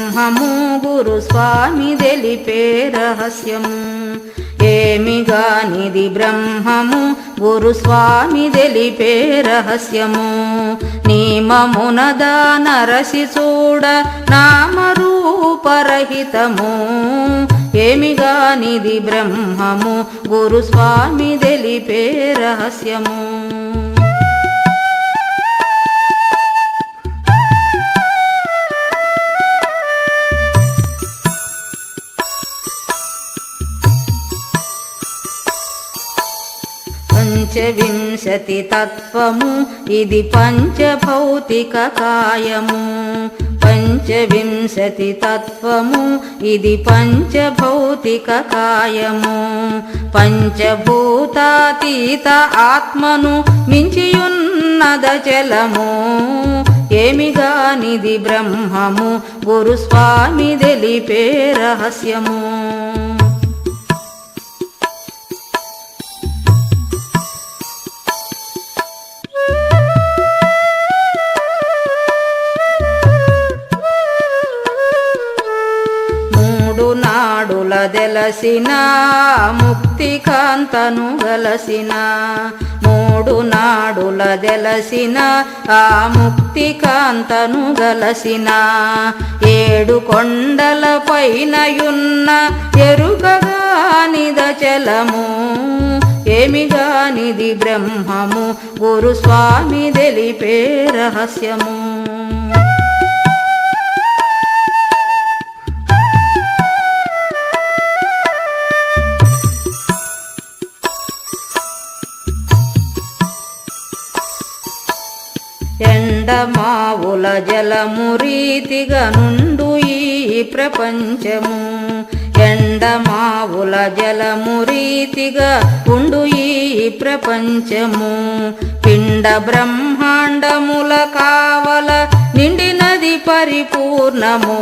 బ్రహ్మము గురుస్వామి తెలిపే రహస్యము. ఏమిగానిది బ్రహ్మము గురుస్వామి తెలిపే రహస్యము. నియమమునదా నరసి చూడ నామరూపరహితము. ఏమిగానిది బ్రహ్మము గురుస్వామి తెలిపే రహస్యము. పంచవింశతి తత్వము ఇది పంచభౌతిక కాయము. పంచవింశతి తత్వము ఇది పంచభౌతిక కాయము. పంచభూతాతీత ఆత్మను మించియున్నదచలము. ఏమిగానిది బ్రహ్మము గురుస్వామి తెలిపే రహస్యము. నాడుల దెలసిన ముక్తి కాంతను గలసిన. మూడు నాడుల దెలసిన ఆ ముక్తి కాంతను గలసిన. ఏడు కొండల పైనయున్న ఎరుకగానిదచలము. ఏమిగానిది బ్రహ్మము గురుస్వామి తెలిపే రహస్యము. ఎండమావుల జలము రీతిగా నుండు ఈ ప్రపంచము. ఎండమావుల జలము రీతిగా ఉండు ఈ ప్రపంచము. పిండ బ్రహ్మాండముల కావల నిండినది పరిపూర్ణము.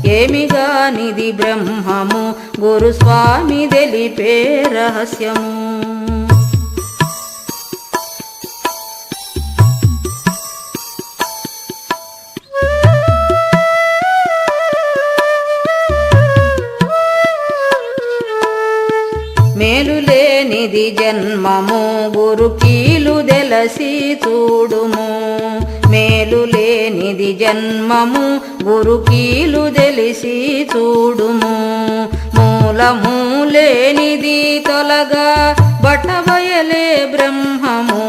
ఏమిగానిది బ్రహ్మము గురుస్వామి తెలిపే రహస్యము. మేలులేనిది జన్మము గురుకీలు దెలసి చూడుము. మేలులేనిది జన్మము గురుకీలు దెలిసి చూడుము. మూలము లేనిది తొలగా బటబయలే బ్రహ్మము.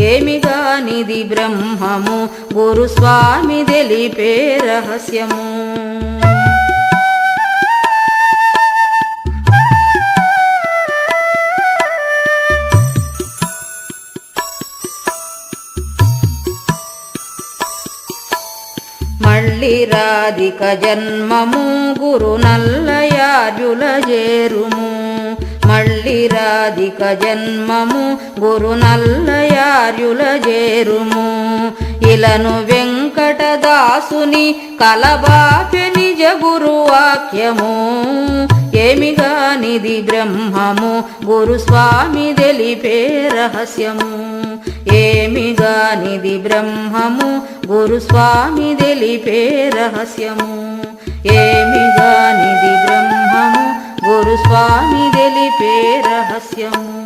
ఏమిగానిది బ్రహ్మము గురుస్వామి తెలిపే రహస్యము. మళ్ళీ రాధిక జన్మము గురు నల్లయార్యుల చేరుము. మళ్ళీ రాధిక జన్మము గురు నల్లయార్యుల చేరుము. ఇలను వెంకటదాసుని కలబాపె నిజ గురువాక్యము. ఏమిగానిది బ్రహ్మము గురుస్వామి తెలిపే రహస్యము. ఏమిగానిది బ్రహ్మము గురుస్వామి తెలిపే రహస్యము. ఏమిగానిది బ్రహ్మము గురుస్వామి తెలిపే రహస్యము.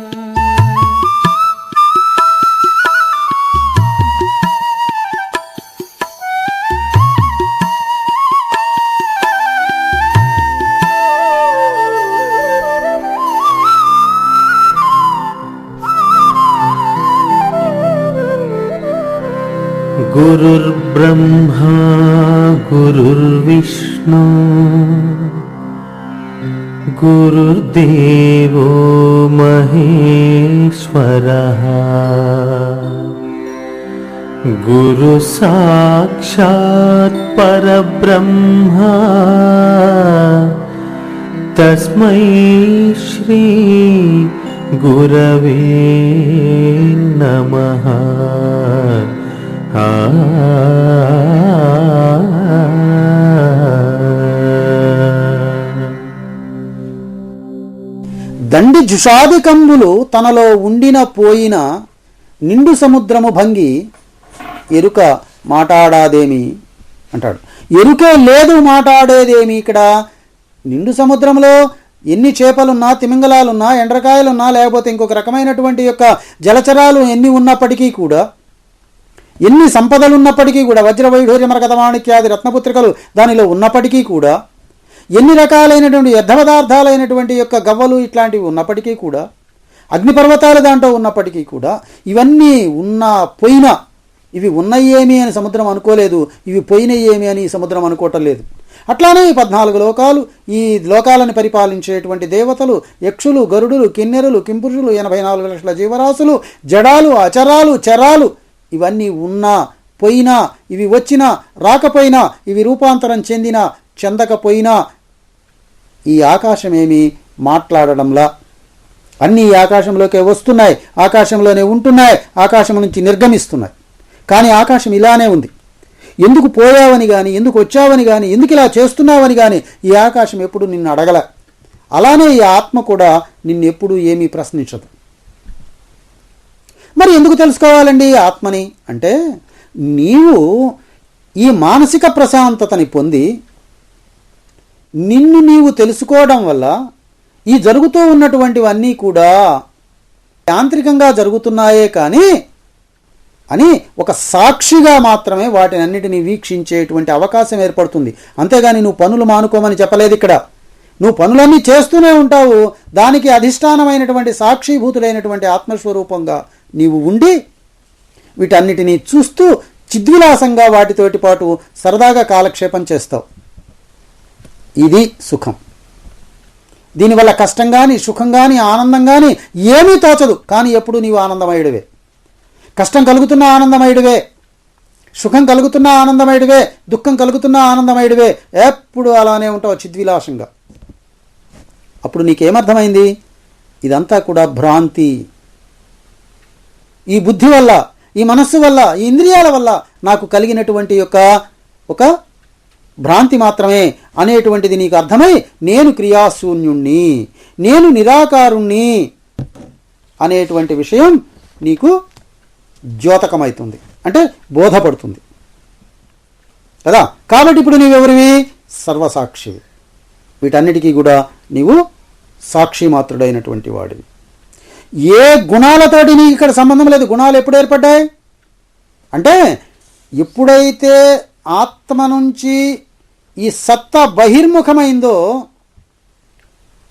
गुरुर्ब्रह्मा गुरुर्विष्णु गुरुर्देवो महेश्वरः गुरु साक्षात् परब्रह्मा तस्मै श्री गुरवे नमः। దండి జుషాదికంబులు తనలో ఉండిన పోయిన నిండు సముద్రము భంగి ఎరుక మాటాడాదేమి అంటాడు. ఎరుకే లేదు మాట్లాడేదేమి ఇక్కడ. నిండు సముద్రంలో ఎన్ని చేపలున్నా, తిమింగలాలున్నా, ఎండ్రకాయలున్నా, లేకపోతే ఇంకొక రకమైనటువంటి యొక్క జలచరాలు ఎన్ని ఉన్నప్పటికీ కూడా, ఎన్ని సంపదలున్నప్పటికీ కూడా, వజ్ర వైఢూర్య మరకతమాణిక్యాది రత్నపుత్రికలు దానిలో ఉన్నప్పటికీ కూడా, ఎన్ని రకాలైనటువంటి వ్యర్థ పదార్థాలైనటువంటి యొక్క గవ్వలు ఇట్లాంటివి ఉన్నప్పటికీ కూడా, అగ్నిపర్వతాలు దాంట్లో ఉన్నప్పటికీ కూడా, ఇవన్నీ ఉన్నా పోయినా, ఇవి ఉన్నయేమి అని సముద్రం అనుకోలేదు, ఇవి పోయినయేమి అని ఈ సముద్రం అనుకోవటం లేదు. అట్లానే ఈ 14 లోకాలు, ఈ లోకాలను పరిపాలించేటువంటి దేవతలు, యక్షులు, గరుడులు, కిన్నెరులు, కింపురుషులు, 84 లక్షల జీవరాశులు, జడాలు, అచరాలు, చరాలు, ఇవన్నీ ఉన్నా పోయినా, ఇవి వచ్చినా రాకపోయినా, ఇవి రూపాంతరం చెందినా చెందకపోయినా, ఈ ఆకాశమేమి మాట్లాడడంలా. అన్నీ ఈ ఆకాశంలోకే వస్తున్నాయి, ఆకాశంలోనే ఉంటున్నాయి, ఆకాశం నుంచి నిర్గమిస్తున్నాయి. కానీ ఆకాశం ఇలానే ఉంది. ఎందుకు పోయావని కానీ, ఎందుకు వచ్చావని కానీ, ఎందుకు ఇలా చేస్తున్నావని కానీ ఈ ఆకాశం ఎప్పుడు నిన్ను అడగల. అలానే ఈ ఆత్మ కూడా నిన్నెప్పుడు ఏమీ ప్రశ్నించదు. మరి ఎందుకు తెలుసుకోవాలండి ఆత్మని అంటే, నీవు ఈ మానసిక ప్రశాంతతని పొంది నిన్ను నీవు తెలుసుకోవడం వల్ల ఈ జరుగుతూ ఉన్నటువంటివన్నీ కూడా యాంత్రికంగా జరుగుతున్నాయే కానీ అని ఒక సాక్షిగా మాత్రమే వాటిని అన్నిటినీ వీక్షించేటువంటి అవకాశం ఏర్పడుతుంది. అంతేగాని నువ్వు పనులు మానుకోమని చెప్పలేదు ఇక్కడ. నువ్వు పనులన్నీ చేస్తూనే ఉంటావు. దానికి అధిష్టానమైనటువంటి సాక్షిభూతుడైనటువంటి ఆత్మస్వరూపంగా నీవు ఉండి వీటన్నిటినీ చూస్తూ చిద్విలాసంగా వాటితోటి పాటు సరదాగా కాలక్షేపం చేస్తావు. ఇది సుఖం. దీనివల్ల కష్టం కానీ, సుఖం కానీ, ఆనందం కానీ ఏమీ తోచదు. కానీ ఎప్పుడు నీవు ఆనందమయుడివే. కష్టం కలుగుతున్న ఆనందమయుడివే, సుఖం కలుగుతున్న ఆనందమయుడివే, దుఃఖం కలుగుతున్న ఆనందమయుడివే. ఎప్పుడు అలానే ఉంటావు చిద్విలాసంగా. అప్పుడు నీకేమర్థమైంది? ఇదంతా కూడా భ్రాంతి. ఈ బుద్ధి వల్ల, ఈ మనస్సు వల్ల, ఈ ఇంద్రియాల వల్ల నాకు కలిగినటువంటి ఒక భ్రాంతి మాత్రమే అనేటువంటిది నీకు అర్థమై, నేను క్రియాశూన్యుణ్ణి, నేను నిరాకారుణ్ణి అనేటువంటి విషయం నీకు ద్యోతకమవుతుంది, అంటే బోధపడుతుంది కదా. కాబట్టి ఇప్పుడు నీవెవరివి? సర్వసాక్షివి. వీటన్నిటికీ కూడా నీవు సాక్షి మాత్రుడైనటువంటి వాడివి. ఏ గుణాలతోటి నీకు ఇక్కడ సంబంధం లేదు. గుణాలు ఎప్పుడు ఏర్పడ్డాయి అంటే, ఎప్పుడైతే ఆత్మ నుంచి ఈ సత్తా బహిర్ముఖమైందో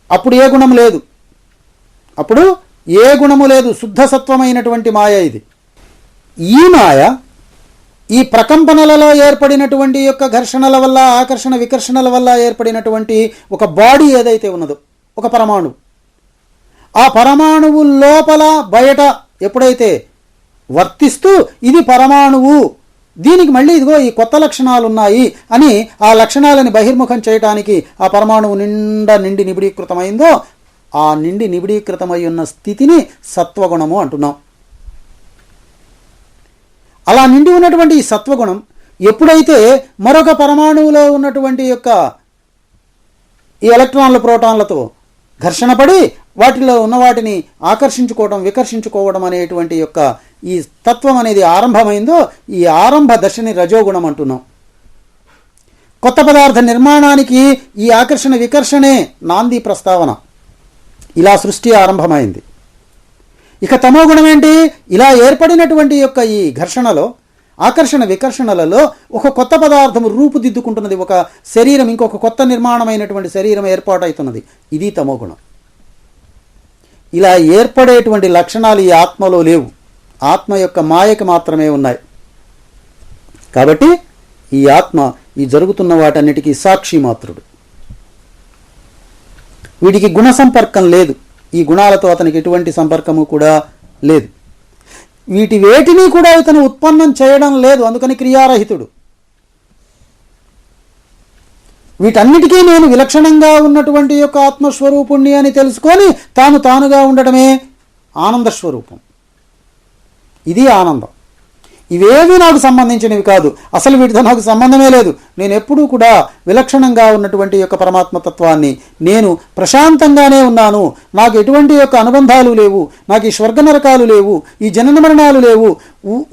అప్పుడు ఏ గుణం లేదు. అప్పుడు ఏ గుణము లేదు. శుద్ధ సత్వమైనటువంటి మాయ ఇది. ఈ మాయ ఈ ప్రకంపనలలో ఏర్పడినటువంటి యొక్క ఘర్షణల వల్ల, ఆకర్షణ వికర్షణల వల్ల ఏర్పడినటువంటి ఒక బాడీ ఏదైతే ఉన్నదో, ఒక పరమాణువు, ఆ పరమాణువు లోపల బయట ఎప్పుడైతే వర్తిస్తూ ఇది పరమాణువు, దీనికి మళ్ళీ ఇదిగో ఈ కొత్త లక్షణాలు ఉన్నాయి అని ఆ లక్షణాలని బహిర్ముఖం చేయటానికి ఆ పరమాణువు నిండి నిబిడీకృతమైందో, ఆ నిండి నిబిడీకృతమై ఉన్న స్థితిని సత్వగుణము అంటున్నాం. అలా నిండి ఉన్నటువంటి ఈ సత్వగుణం ఎప్పుడైతే మరొక పరమాణువులో ఉన్నటువంటి యొక్క ఈ ఎలక్ట్రాన్ల ప్రోటాన్లతో ఘర్షణ పడి వాటిలో ఉన్న వాటిని ఆకర్షించుకోవడం, వికర్షించుకోవడం అనేటువంటి యొక్క ఈ తత్వం అనేది ఆరంభమైందో, ఈ ఆరంభ దశని రజోగుణం అంటున్నాం. కొత్త పదార్థ నిర్మాణానికి ఈ ఆకర్షణ వికర్షణే నాంది ప్రస్తావన. ఇలా సృష్టి ఆరంభమైంది. ఇక తమో గుణం ఏంటి? ఇలా ఏర్పడినటువంటి యొక్క ఈ ఘర్షణలో, ఆకర్షణ వికర్షణలలో ఒక కొత్త పదార్థము రూపుదిద్దుకుంటున్నది. ఒక శరీరం, ఇంకొక కొత్త నిర్మాణమైనటువంటి శరీరం ఏర్పాటవుతున్నది. ఇది తమో గుణం. ఇలా ఏర్పడేటువంటి లక్షణాలు ఈ ఆత్మలో లేవు. ఆత్మ యొక్క మాయకి మాత్రమే ఉన్నాయి. కాబట్టి ఈ ఆత్మ ఈ జరుగుతున్న వాటన్నిటికీ సాక్షి మాత్రుడు. వీడికి గుణ సంపర్కం లేదు. ఈ గుణాలతో అతనికి ఎటువంటి సంపర్కము కూడా లేదు. వేటిని కూడా ఇతను ఉత్పన్నం చేయడం లేదు. అందుకని క్రియారహితుడు. వీటన్నిటికీ నేను విలక్షణంగా ఉన్నటువంటి యొక్క ఆత్మస్వరూపుణ్ణి అని తెలుసుకొని తానుగా ఉండటమే ఆనందస్వరూపం. ఇది ఆనందం. ఇవేవి నాకు సంబంధించినవి కాదు. అసలు వీటితో నాకు సంబంధమే లేదు. నేను ఎప్పుడూ కూడా విలక్షణంగా ఉన్నటువంటి యొక్క పరమాత్మతత్వాన్ని, నేను ప్రశాంతంగానే ఉన్నాను, నాకు ఎటువంటి యొక్క అనుబంధాలు లేవు, నాకు ఈ స్వర్గ నరకాలు లేవు, ఈ జనన మరణాలు లేవు,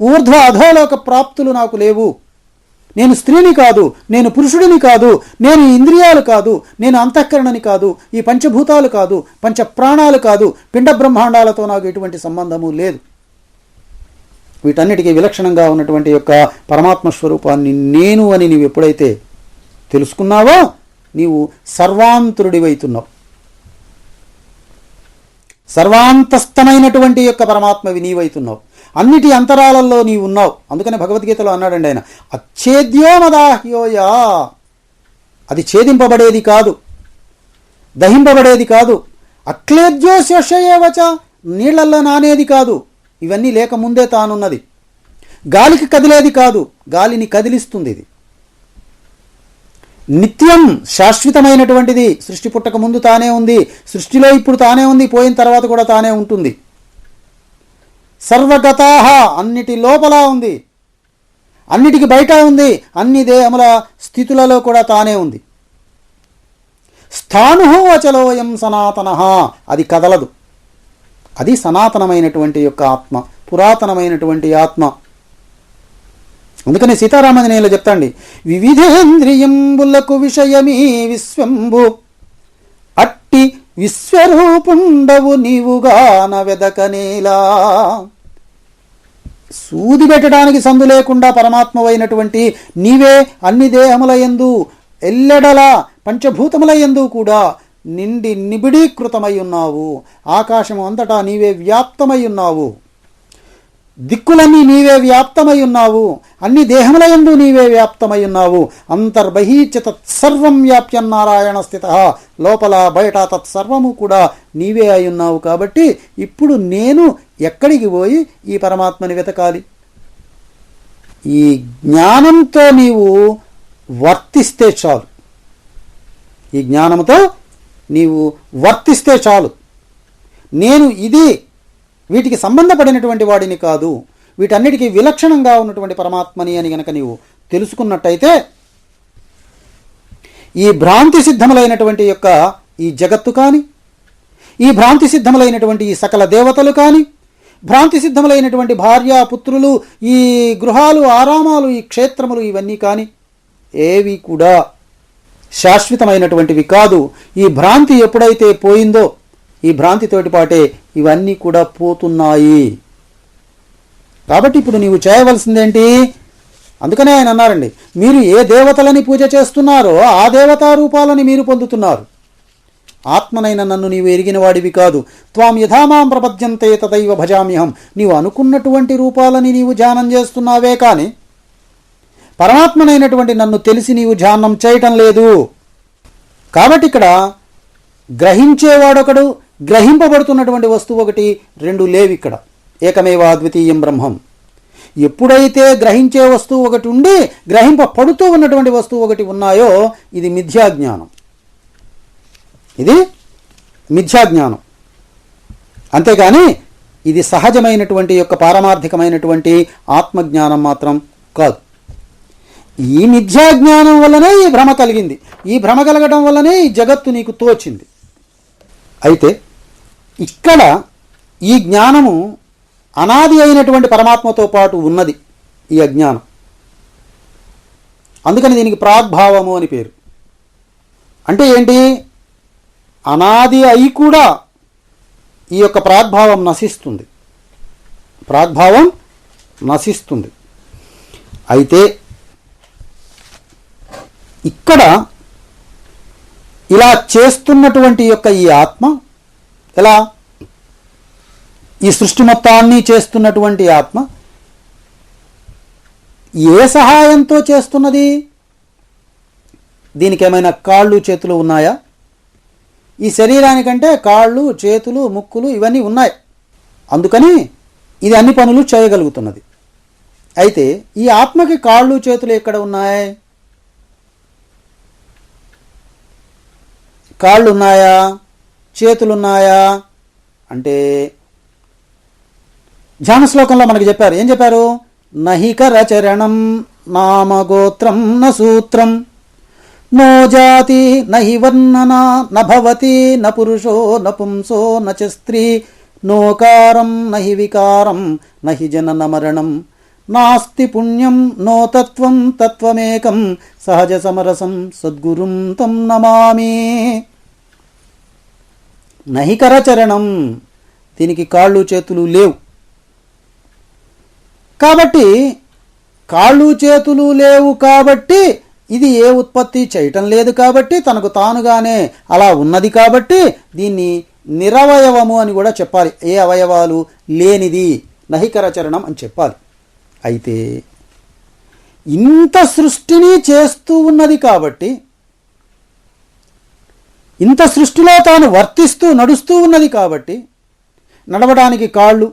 ఊర్ధ్వ అధోలోక ప్రాప్తులు నాకు లేవు, నేను స్త్రీని కాదు, నేను పురుషుడిని కాదు, నేను ఇంద్రియాలు కాదు, నేను అంతఃకరణని కాదు, ఈ పంచభూతాలు కాదు, పంచ ప్రాణాలు కాదు, పిండ బ్రహ్మాండాలతో నాకు ఎటువంటి సంబంధము లేదు. వీటన్నిటికీ విలక్షణంగా ఉన్నటువంటి యొక్క పరమాత్మ స్వరూపాన్ని నేను అని నీవు ఎప్పుడైతే తెలుసుకున్నావో నీవు సర్వాంతరుడివైతున్నావు. సర్వాంతస్థమైనటువంటి యొక్క పరమాత్మవి నీవైతున్నావు. అన్నిటి అంతరాలలో నీవు ఉన్నావు. అందుకనే భగవద్గీతలో అన్నాడండి ఆయన, అచ్ఛేద్యో మదాహ్యోయా, అది ఛేదింపబడేది కాదు, దహింపబడేది కాదు. అక్లేద్యో శేషయేవచ, నీళ్లల్లో నానేది కాదు, ఇవన్నీ లేకముందే తానున్నది. గాలికి కదిలేది కాదు, గాలిని కదిలిస్తుంది ఇది. నిత్యం శాశ్వతమైనటువంటిది. సృష్టి పుట్టక ముందు తానే ఉంది, సృష్టిలో ఇప్పుడు తానే ఉంది, పోయిన తర్వాత కూడా తానే ఉంటుంది. సర్వగతాః, అన్నిటి లోపల ఉంది, అన్నిటికి బయట ఉంది, అన్ని దేహముల స్థితులలో కూడా తానే ఉంది. స్థాణుః అచలోయం సనాతనః, అది కదలదు, అది సనాతనమైనటువంటి యొక్క ఆత్మ, పురాతనమైనటువంటి ఆత్మ. అందుకని సీతారామాంజనేయులు చెప్తాండి, వివిధేంద్రియంబులకు విషయమీ విశ్వంబు, అట్టి విశ్వరూపుండవు నీవుగాన వెదకనేలా. సూది పెట్టడానికి సందు లేకుండా పరమాత్మవైనటువంటి నీవే అన్ని దేహముల యందు ఎల్లెడల పంచభూతముల యందు కూడా నిండి నిబిడీకృతమై ఉన్నావు. ఆకాశము అంతటా నీవే వ్యాప్తమై ఉన్నావు, దిక్కులన్నీ నీవే వ్యాప్తమై ఉన్నావు, అన్ని దేహముల యందు నీవే వ్యాప్తమై ఉన్నావు. అంతర్బహీచ తత్సర్వం వ్యాప్యం నారాయణ స్థిత, లోపల బయట తత్సర్వము కూడా నీవే అయి ఉన్నావు. కాబట్టి ఇప్పుడు నేను ఎక్కడికి పోయి ఈ పరమాత్మని వెతకాలి? ఈ జ్ఞానంతో నీవు వర్తిస్తే చాలు, ఈ జ్ఞానంతో నీవు వర్తిస్తే చాలు. నేను ఇది వీటికి సంబంధపడినటువంటి వాడిని కాదు, వీటన్నిటికీ విలక్షణంగా ఉన్నటువంటి పరమాత్మని అని గనక నీవు తెలుసుకున్నట్టయితే ఈ భ్రాంతి సిద్ధములైనటువంటి యొక్క ఈ జగత్తు కానీ, ఈ భ్రాంతి సిద్ధములైనటువంటి ఈ సకల దేవతలు కానీ, భ్రాంతి సిద్ధములైనటువంటి భార్య పుత్రులు, ఈ గృహాలు ఆరామాలు, ఈ క్షేత్రములు, ఇవన్నీ కానీ ఏవి కూడా శాశ్వతమైనటువంటివి కాదు. ఈ భ్రాంతి ఎప్పుడైతే పోయిందో ఈ భ్రాంతితోటి పాటే ఇవన్నీ కూడా పోతున్నాయి. కాబట్టి ఇప్పుడు నీవు చేయవలసిందేంటి? అందుకనే ఆయన అన్నారండి, మీరు ఏ దేవతలని పూజ చేస్తున్నారో ఆ దేవతా రూపాలని మీరు పొందుతున్నారు. ఆత్మనైన నన్ను నీవు ఎరిగిన వాడివి కాదు. త్వాం యథామాం ప్రపద్యంతే తదైవ భజామ్యహం. నీవు అనుకున్నటువంటి రూపాలని నీవు ధ్యానం చేస్తున్నావే కానీ పరమాత్మనైనటువంటి నన్ను తెలిసి నీవు ధ్యానం చేయటం లేదు. కాబట్టి ఇక్కడ గ్రహించేవాడొకడు, గ్రహింపబడుతున్నటువంటి వస్తువు ఒకటి, రెండు లేవు ఇక్కడ. ఏకమేవ అద్వితీయం బ్రహ్మం. ఎప్పుడైతే గ్రహించే వస్తువు ఒకటి ఉండి గ్రహింపబడుతూ ఉన్నటువంటి వస్తువు ఒకటి ఉన్నాయో ఇది మిథ్యాజ్ఞానం, ఇది మిథ్యాజ్ఞానం. అంతేగాని ఇది సహజమైనటువంటి యొక్క పారమార్థికమైనటువంటి ఆత్మజ్ఞానం మాత్రం కాదు. ఈ మిథ్యాజ్ఞానం వల్లనే ఈ భ్రమ కలిగింది. ఈ భ్రమ కలగడం వల్లనే ఈ జగత్తు నీకు తోచింది. అయితే ఇక్కడ ఈ జ్ఞానము అనాది అయినటువంటి పరమాత్మతో పాటు ఉన్నది ఈ అజ్ఞానం. అందుకని దీనికి ప్రాగ్భావము అని పేరు. అంటే ఏంటి? అనాది అయి కూడా ఈ యొక్క ప్రాగ్భావం నశిస్తుంది, ప్రాగ్భావం నశిస్తుంది. అయితే ఇక్కడ ఇలా చేస్తున్నటువంటి యొక్క ఈ ఆత్మ, ఎలా ఈ సృష్టి మొత్తాన్ని చేస్తున్నటువంటి ఆత్మ ఏ సహాయంతో చేస్తున్నది? దీనికి ఏమైనా కాళ్ళు చేతులు ఉన్నాయా? ఈ శరీరానికంటే కాళ్ళు చేతులు ముక్కులు ఇవన్నీ ఉన్నాయి, అందుకని ఇది అన్ని పనులు చేయగలుగుతున్నది. అయితే ఈ ఆత్మకి కాళ్ళు చేతులు ఎక్కడ ఉన్నాయి? కాళ్ళు ఉన్నాయా, చేతులున్నాయా అంటే ధ్యాన శ్లోకంలో మనకి చెప్పారు. ఏం చెప్పారు? నహికరచరణం నామగోత్రం న సూత్రం నో జాతి నహి వర్ణనా నభవతి న పురుషో న పుంసో న చ స్త్రీ నోకారం నహి వికారం నహి జనన మరణం నాస్తి పుణ్యం నో తత్వం తత్వమేకం సహజ సమరసం సద్గురుం తం నమామి. నహికరచరణం, దీనికి కాళ్ళు చేతులు లేవు. కాబట్టి కాళ్ళు చేతులు లేవు కాబట్టి ఇది ఏ ఉత్పత్తి చేయటం లేదు కాబట్టి తనకు తానుగానే అలా ఉన్నది కాబట్టి దీన్ని నిరవయవము అని కూడా చెప్పాలి. ఏ అవయవాలు లేనిది నహికరచరణం అని చెప్పాలి. అయితే ఇంత సృష్టిని చేస్తూ ఉన్నది కాబట్టి, ఇంత సృష్టిలో తాను వర్తిస్తూ నడుస్తూ ఉన్నది కాబట్టి నడవడానికి కాళ్ళు,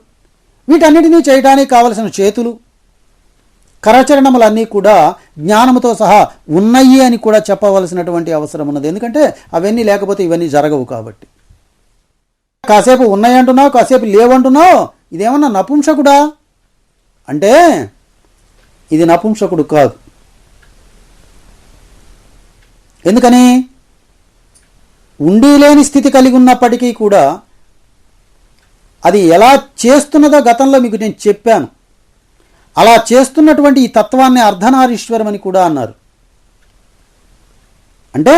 వీటన్నిటినీ చేయడానికి కావలసిన చేతులు, కరచరణములన్నీ కూడా జ్ఞానముతో సహా ఉన్నాయి అని కూడా చెప్పవలసినటువంటి అవసరం ఉన్నది. ఎందుకంటే అవన్నీ లేకపోతే ఇవన్నీ జరగవు కాబట్టి. కాసేపు ఉన్నాయి అంటున్నావు, కాసేపు లేవంటున్నావు, ఇదేమన్నా నపుంసకుడా అంటే ఇది నపుంసకుడు కాదు. ఎందుకని? ఉండి లేని స్థితి కలిగి ఉన్నప్పటికీ కూడా అది ఎలా చేస్తున్నదో గతంలో మీకు నేను చెప్పాను. అలా చేస్తున్నటువంటి ఈ తత్వాన్ని అర్ధనారీశ్వరం అని కూడా అన్నారు. అంటే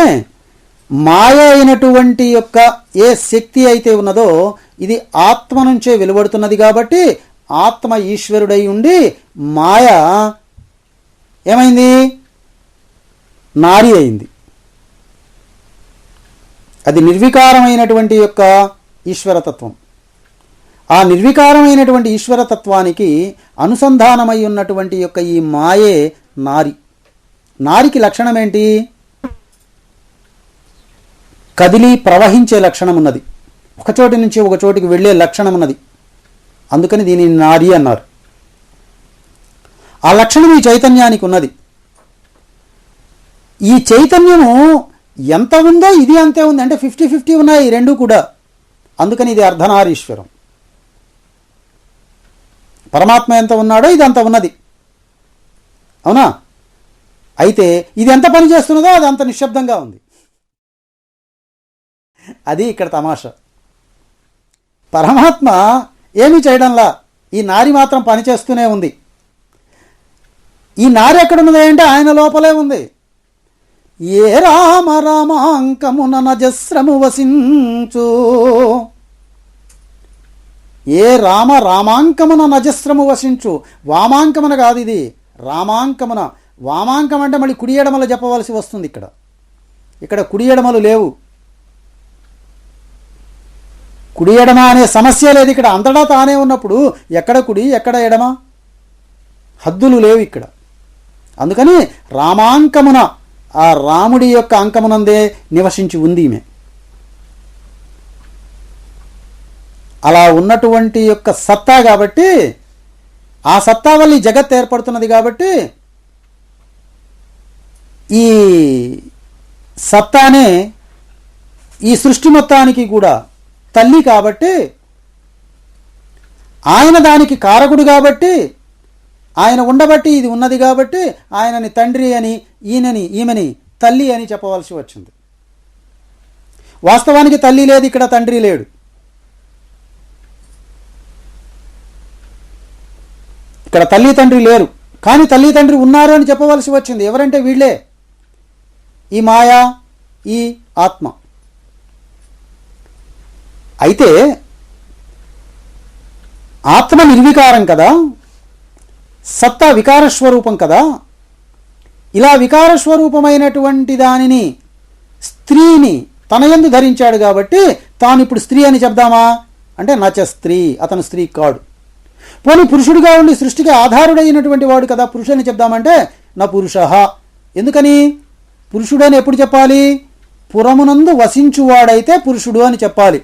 మాయ అయినటువంటి యొక్క ఏ శక్తి అయితే ఉన్నదో ఇది ఆత్మ నుంచే వెలువడుతున్నది కాబట్టి ఆత్మ ఈశ్వరుడై ఉండి మాయ ఏమైంది? నారి అయింది. అది నిర్వికారమైనటువంటి యొక్క ఈశ్వరతత్వం. ఆ నిర్వికారమైనటువంటి ఈశ్వరతత్వానికి అనుసంధానమై ఉన్నటువంటి యొక్క ఈ మాయే నారి. నారికి లక్షణం ఏంటి? కదిలి ప్రవహించే లక్షణం ఉన్నది. ఒక చోటి నుంచి ఒక చోటికి వెళ్ళే లక్షణం ఉన్నది. అందుకని దీనిని నారి అన్నారు. ఆ లక్షణం ఈ చైతన్యానికి ఉన్నది. ఈ చైతన్యము ఎంత ఉందో ఇది అంతే ఉంది. అంటే 50-50 ఉన్నాయి రెండు కూడా. అందుకని ఇది అర్ధనారీశ్వరం. పరమాత్మ ఎంత ఉన్నాడో ఇది అంత ఉన్నది. అవునా? అయితే ఇది ఎంత పని చేస్తున్నదో అది అంత నిశ్శబ్దంగా ఉంది. అది ఇక్కడ తమాషా. పరమాత్మ ఏమీ చేయడంలా, ఈ నారి మాత్రం పనిచేస్తూనే ఉంది. ఈ నారి ఎక్కడున్నది అంటే ఆయన లోపలే ఉంది. ఏ రామ రామాంకమున నజస్రము వసించు, ఏ రామ రామాంకమున నజస్రము వసించు. వామాంకమున కాదు ఇది, రామాంకమున. వామాంకం అంటే మళ్ళీ కుడి ఎడమలు చెప్పవలసి వస్తుంది. ఇక్కడ కుడి ఎడమలు లేవు. కుడి ఎడమ అనే సమస్య లేదు ఇక్కడ. అంతటా తానే ఉన్నప్పుడు ఎక్కడ కుడి ఎక్కడ ఎడమ హద్దులు లేవు ఇక్కడ. అందుకని రామాంకమున, ఆ రాముడి యొక్క అంకమునందే నివసించి ఉంది ఈమె. అలా ఉన్నటువంటి యొక్క సత్తా కాబట్టి, ఆ సత్తా వల్ల ఈ జగత్ ఏర్పడుతున్నది కాబట్టి ఈ సత్తానే ఈ సృష్టి మొత్తానికి కూడా తల్లి కాబట్టి, ఆయన దానికి కారకుడు కాబట్టి, ఆయన ఉండబట్టి ఇది ఉన్నది కాబట్టి ఆయనని తండ్రి అని, ఈమెని తల్లి అని చెప్పవలసి వచ్చింది. వాస్తవానికి తల్లి లేదు ఇక్కడ, తండ్రి లేడు. ఇక్కడ తల్లి తండ్రి లేరు, కానీ తల్లి తండ్రి ఉన్నారు అని చెప్పవలసి వచ్చింది. ఎవరంటే వీళ్ళే, ఈ మాయా, ఈ ఆత్మ. అయితే ఆత్మ నిర్వికారం కదా, సత్తా వికారస్వరూపం కదా. ఇలా వికారస్వరూపమైనటువంటి దానిని, స్త్రీని తన యందు ధరించాడు కాబట్టి తాను ఇప్పుడు స్త్రీ అని చెప్దామా అంటే నచ స్త్రీ, అతను స్త్రీ కాడు. పోనీ పురుషుడిగా ఉండి సృష్టికి ఆధారుడైనటువంటి వాడు కదా పురుషుని చెప్దామంటే నా పురుష. ఎందుకని పురుషుడు అని ఎప్పుడు చెప్పాలి? పురమునందు వసించువాడైతే పురుషుడు అని చెప్పాలి.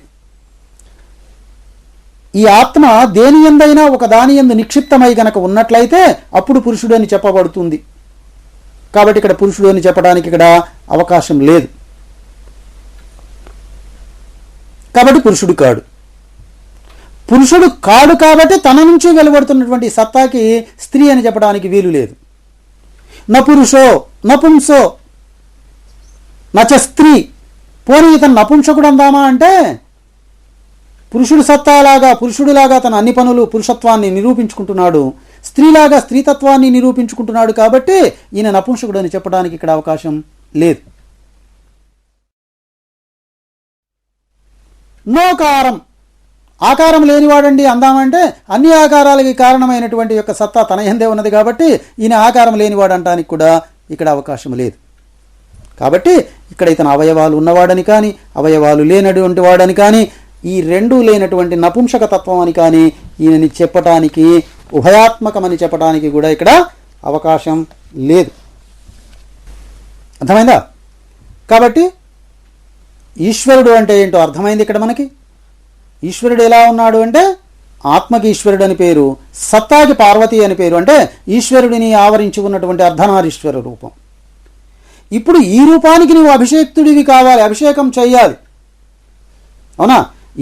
ఈ ఆత్మ దేని యందైనా ఒక దాని యందు నిక్షిప్తమై గనక ఉన్నట్లయితే అప్పుడు పురుషుడు అని చెప్పబడుతుంది. కాబట్టి ఇక్కడ పురుషుడు అని చెప్పడానికి ఇక్కడ అవకాశం లేదు. కాబట్టి పురుషుడు కాడు. పురుషుడు కాడు కాబట్టి తన నుంచి వెలువడుతున్నటువంటి సత్తాకి స్త్రీ అని చెప్పడానికి వీలు లేదు. నపురుషో నపుంసో నచ స్త్రీ. పోనీ ఇతను నపుంసకుడు అందామా అంటే పురుషుడు సత్తాలాగా, పురుషుడిలాగా తన అన్ని పనులు పురుషత్వాన్ని నిరూపించుకుంటున్నాడు. స్త్రీలాగా స్త్రీతత్వాన్ని నిరూపించుకుంటున్నాడు కాబట్టి ఈయన నపుంసకుడు అని చెప్పడానికి ఇక్కడ అవకాశం లేదు. నోకారం, ఆకారం లేనివాడండి అందామంటే అన్ని ఆకారాలకి కారణమైనటువంటి యొక్క సత్తా తన యందే ఉన్నది కాబట్టి ఈయన ఆకారం లేనివాడు అనడానికి కూడా ఇక్కడ అవకాశం లేదు. కాబట్టి ఇక్కడ ఇతను అవయవాలు ఉన్నవాడని కానీ అవయవాలు లేనటువంటి వాడని కానీ ఈ రెండూ లేనటువంటి నపుంసక తత్వం అని కానీ ఈయనని చెప్పటానికి, ఉభయాత్మకమని చెప్పడానికి కూడా ఇక్కడ అవకాశం లేదు. అర్థమైందా? కాబట్టి ఈశ్వరుడు అంటే ఏంటో అర్థమైంది ఇక్కడ మనకి. ఈశ్వరుడు ఎలా ఉన్నాడు అంటే ఆత్మకి ఈశ్వరుడు అని పేరు, సత్తాకి పార్వతి అని పేరు. అంటే ఈశ్వరుడిని ఆవరించి ఉన్నటువంటి అర్ధనారీశ్వర రూపం. ఇప్పుడు ఈ రూపానికి నీవు అభిషేక్తుడివి కావాలి, అభిషేకం చేయాలి. అవునా?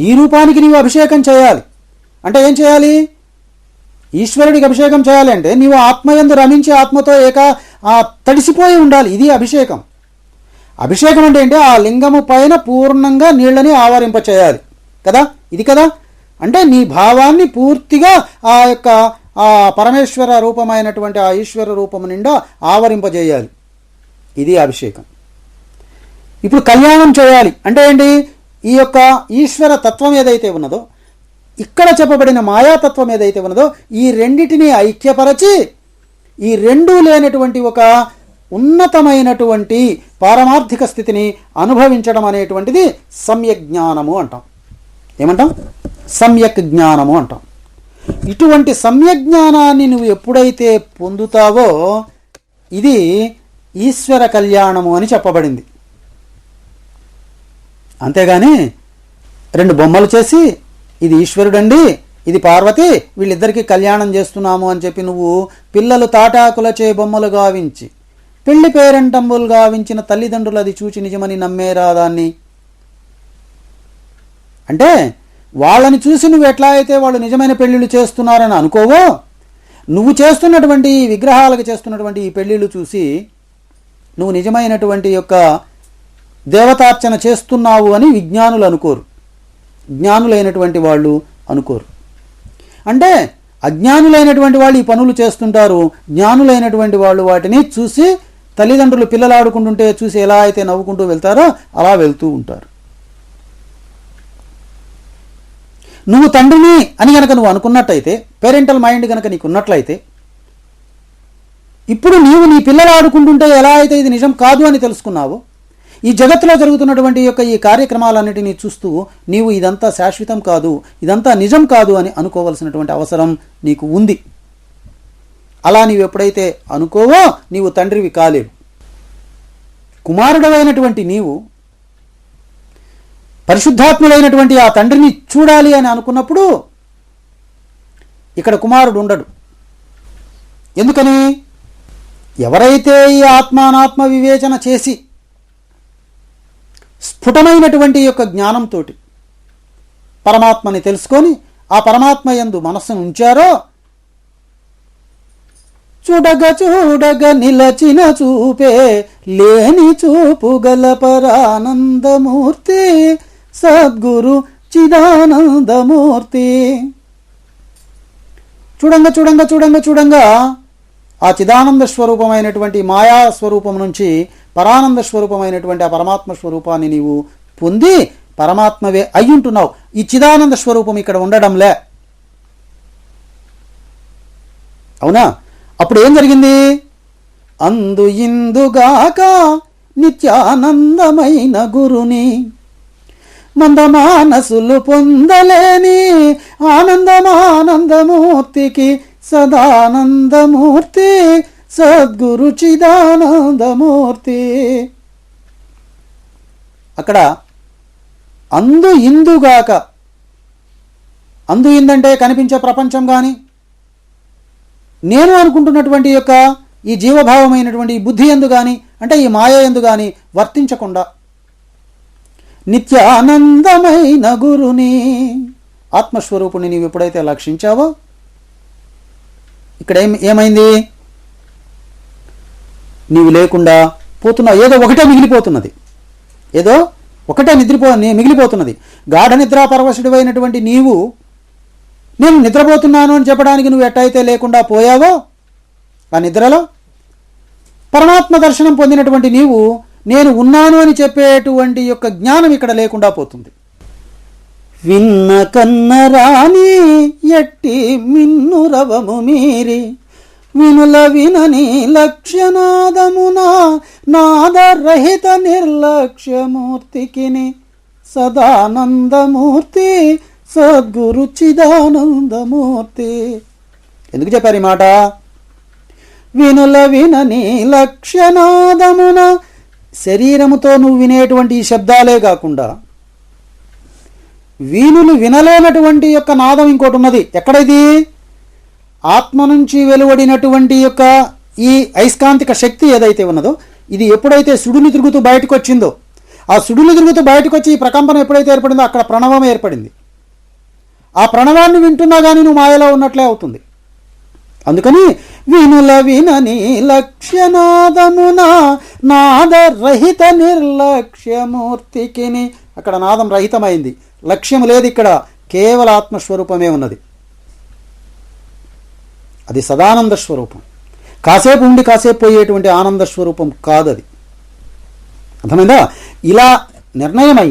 ఈ రూపానికి నీవు అభిషేకం చేయాలి అంటే ఏం చేయాలి? ఈశ్వరుడికి అభిషేకం చేయాలి అంటే నీవు ఆత్మయందు రమించి ఆత్మతో తడిసిపోయి ఉండాలి. ఇది అభిషేకం. అభిషేకం అంటే ఏంటి? ఆ లింగము పైన పూర్ణంగా నీళ్ళని ఆవరింపచేయాలి కదా, ఇది కదా. అంటే నీ భావాన్ని పూర్తిగా ఆ యొక్క ఆ పరమేశ్వర రూపమైనటువంటి ఆ ఈశ్వర రూపము నిండా ఆవరింపజేయాలి. ఇది అభిషేకం. ఇప్పుడు కళ్యాణం చేయాలి అంటే ఏంటి? ఈ యొక్క ఈశ్వర తత్వం ఏదైతే ఉన్నదో, ఇక్కడ చెప్పబడిన మాయాతత్వం ఏదైతే ఉన్నదో, ఈ రెండిటిని ఐక్యపరచి ఈ రెండూ లేనటువంటి ఒక ఉన్నతమైనటువంటి పారమార్థిక స్థితిని అనుభవించడం అనేటువంటిది సమ్యక్ జ్ఞానము అంటాం. ఏమంటాం? సమ్యక్ జ్ఞానము అంటాం. ఇటువంటి సమ్యక్ జ్ఞానాన్ని నువ్వు ఎప్పుడైతే పొందుతావో ఇది ఈశ్వర కళ్యాణము అని చెప్పబడింది. అంతేగాని రెండు బొమ్మలు చేసి ఇది ఈశ్వరుడండి, ఇది పార్వతి, వీళ్ళిద్దరికీ కళ్యాణం చేస్తున్నాము అని చెప్పి నువ్వు పిల్లలు తాటాకులచే బొమ్మలు గావించి పెళ్లి పేరంటంబులు గావించిన తల్లిదండ్రులు అది చూచి నిజమని నమ్మేరా దాన్ని? అంటే వాళ్ళని చూసి నువ్వు ఎట్లా అయితే వాళ్ళు నిజమైన పెళ్ళిళ్ళు చేస్తున్నారని అనుకోవో, నువ్వు చేస్తున్నటువంటి విగ్రహాలకు చేస్తున్నటువంటి ఈ పెళ్ళిళ్ళు చూసి నువ్వు నిజమైనటువంటి యొక్క దేవతార్చన చేస్తున్నావు అని విజ్ఞానులు అనుకోరు, జ్ఞానులైనటువంటి వాళ్ళు అనుకోరు. అంటే అజ్ఞానులైనటువంటి వాళ్ళు ఈ పనులు చేస్తుంటారు, జ్ఞానులైనటువంటి వాళ్ళు వాటిని చూసి తల్లిదండ్రులు పిల్లలు ఆడుకుంటుంటే చూసి ఎలా అయితే నవ్వుకుంటూ వెళ్తారో అలా వెళ్తూ ఉంటారు. నువ్వు తండ్రిని అని కనుక నువ్వు అనుకున్నట్టయితే, పేరెంటల్ మైండ్ కనుక నీకు ఉన్నట్లయితే, ఇప్పుడు నీవు నీ పిల్లలు ఆడుకుంటుంటే ఎలా అయితే ఇది నిజం కాదు అని తెలుసుకున్నావు, ఈ జగత్తులో జరుగుతున్నటువంటి యొక్క ఈ కార్యక్రమాలన్నిటినీ చూస్తూ నీవు ఇదంతా శాశ్వతం కాదు, ఇదంతా నిజం కాదు అని అనుకోవలసినటువంటి అవసరం నీకు ఉంది. అలా నీవు ఎప్పుడైతే అనుకోవో నీవు తండ్రివి కాలేవు. కుమారుడవైనటువంటి నీవు పరిశుద్ధాత్ముడైనటువంటి ఆ తండ్రిని చూడాలి అని అనుకున్నప్పుడు ఇక్కడ కుమారుడు ఉండడు. ఎందుకని? ఎవరైతే ఈ ఆత్మానాత్మ వివేచన చేసి స్ఫుటమైనటువంటి యొక్క జ్ఞానంతో పరమాత్మని తెలుసుకొని ఆ పరమాత్మ యందు మనస్సును ఉంచారో, చూడగ చూడగ నిలచిన చూపే లేని చూపు గల పరానందమూర్తి సద్గురు చిదానందమూర్తి. చూడంగా చూడంగా చూడంగా చూడంగా ఆ చిదానంద స్వరూపమైనటువంటి మాయా స్వరూపం నుంచి పరానంద స్వరూపమైనటువంటి ఆ పరమాత్మ స్వరూపాన్ని నీవు పొంది పరమాత్మవే అయ్యుంటున్నావు. ఈ చిదానంద స్వరూపం ఇక్కడ ఉండడంలే. అవునా? అప్పుడు ఏం జరిగింది? అందు ఇందుగాక నిత్యానందమైన గురుని మందమానసులు పొందలేని ఆనందమానందమూర్తికి సదానందమూర్తి సద్గురు చిదానందమూర్తి. అక్కడ అందు ఇందుగాక, అందు ఇందంటే కనిపించే ప్రపంచం కానీ నేను అనుకుంటున్నటువంటి యొక్క ఈ జీవభావమైనటువంటి ఈ బుద్ధి ఎందు కానీ అంటే ఈ మాయ ఎందు కానీ వర్తించకుండా నిత్యానందమైన గురుని ఆత్మస్వరూపుని నీవు ఎప్పుడైతే లక్షించావో ఇక్కడ ఏమైంది? నీవు లేకుండా పోతున్నావు. ఏదో ఒకటే మిగిలిపోతున్నది, ఏదో ఒకటే మిగిలిపోతున్నది. గాఢ నిద్రా పరవశుడివైనటువంటి నీవు నేను నిద్రపోతున్నాను అని చెప్పడానికి నువ్వు ఎట్టయితే లేకుండా పోయావో ఆ నిద్రలో, పరమాత్మ దర్శనం పొందినటువంటి నీవు నేను ఉన్నాను అని చెప్పేటువంటి యొక్క జ్ఞానం ఇక్కడ లేకుండా పోతుంది. విన్న కన్నరాని ఎట్టి మిన్నురవము మీరి వినుల వినని లక్ష్యనాదమున నాదరహిత నిర్లక్ష్యమూర్తికిని సదానందమూర్తి సద్గురు చిదానందమూర్తి. ఎందుకు చెప్పారు ఈ మాట? వినుల వినని లక్ష్యనాదమున, శరీరముతో నువ్వు వినేటువంటి ఈ శబ్దాలే కాకుండా వీణులు వినలేనటువంటి యొక్క నాదం ఇంకోటి ఉన్నది. ఎక్కడది? ఆత్మ నుంచి వెలువడినటువంటి యొక్క ఈ అయస్కాంతిక శక్తి ఏదైతే ఉన్నదో, ఇది ఎప్పుడైతే సుడులు తిరుగుతూ బయటకు వచ్చిందో, ఆ సుడులు తిరుగుతూ బయటకు వచ్చి ఈ ప్రకంపన ఎప్పుడైతే ఏర్పడిందో అక్కడ ప్రణవం ఏర్పడింది. ఆ ప్రణవాన్ని వింటున్నా కానీ నువ్వు మాయలో ఉన్నట్లే అవుతుంది. అందుకని వినుల వినని లక్ష్యనాదమున నాదరహిత నిర్లక్ష్యమూర్తికిని, అక్కడ నాదం రహితమైంది, లక్ష్యం లేదు, ఇక్కడ కేవల ఆత్మస్వరూపమే ఉన్నది. అది సదానంద స్వరూపం, కాసేపు ఉండి కాసేపు పోయేటువంటి ఆనంద స్వరూపం కాదు అది. అర్థమైందా? ఇలా నిర్ణయమై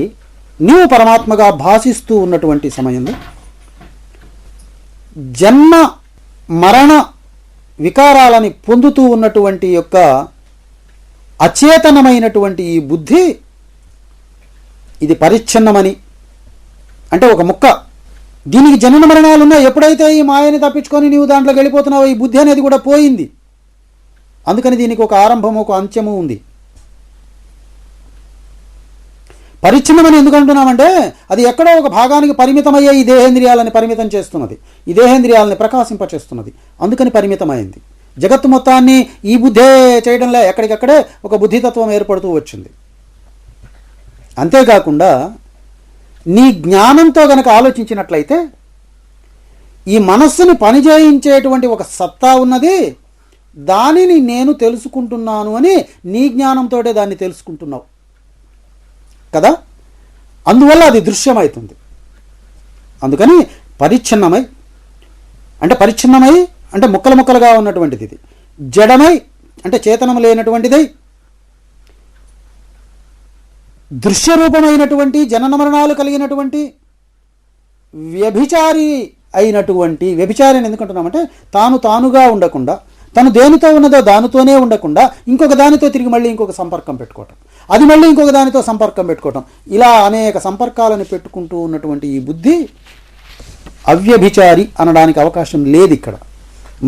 నీవు పరమాత్మగా భాషిస్తూ ఉన్నటువంటి సమయంలో జన్మ మరణ వికారాలని పొందుతూ ఉన్నటువంటి యొక్క అచేతనమైనటువంటి ఈ బుద్ధి, ఇది పరిచ్ఛిన్నమని, అంటే ఒక ముక్క, దీనికి జనన మరణాలు ఉన్నాయి. ఎప్పుడైతే ఈ మాయని తప్పించుకొని నీవు దాంట్లోకి వెళ్ళిపోతున్నావో ఈ బుద్ధి అనేది కూడా పోయింది. అందుకని దీనికి ఒక ఆరంభము ఒక అంత్యము ఉంది. పరిచ్ఛిన్నమని ఎందుకు అంటున్నామంటే అది ఎక్కడో ఒక భాగానికి పరిమితమయ్యే ఈ దేహేంద్రియాలని పరిమితం చేస్తున్నది, ఈ దేహేంద్రియాలని ప్రకాశింపచేస్తున్నది. అందుకని పరిమితమైంది. జగత్తు మొత్తాన్ని ఈ బుద్ధే చేయడంలో ఎక్కడికక్కడే ఒక బుద్ధితత్వం ఏర్పడుతూ వచ్చింది. అంతేకాకుండా నీ జ్ఞానంతో గనక ఆలోచించినట్లయితే ఈ మనస్సుని పనిచేయించేటువంటి ఒక సత్తా ఉన్నది, దానిని నేను తెలుసుకుంటున్నాను అని నీ జ్ఞానంతోటే దాన్ని తెలుసుకుంటున్నావు కదా. అందువల్ల అది దృశ్యమవుతుంది. అందుకని పరిచ్ఛిన్నమై అంటే ముక్కలు ముక్కలుగా ఉన్నటువంటిది, ఇది జడమై అంటే చేతనం లేనటువంటిది, దృశ్యరూపమైనటువంటి జనన మరణాలు కలిగినటువంటి వ్యభిచారి అయినటువంటి, వ్యభిచారిని ఎందుకంటున్నామంటే తానుగా ఉండకుండా, తను దేనితో ఉన్నదో దానితోనే ఉండకుండా ఇంకొక దానితో తిరిగి మళ్ళీ ఇంకొక సంపర్కం పెట్టుకోవటం, అది మళ్ళీ ఇంకొక దానితో సంపర్కం పెట్టుకోవటం, ఇలా అనేక సంపర్కాలను పెట్టుకుంటూ ఉన్నటువంటి ఈ బుద్ధి అవ్యభిచారి అనడానికి అవకాశం లేదు ఇక్కడ.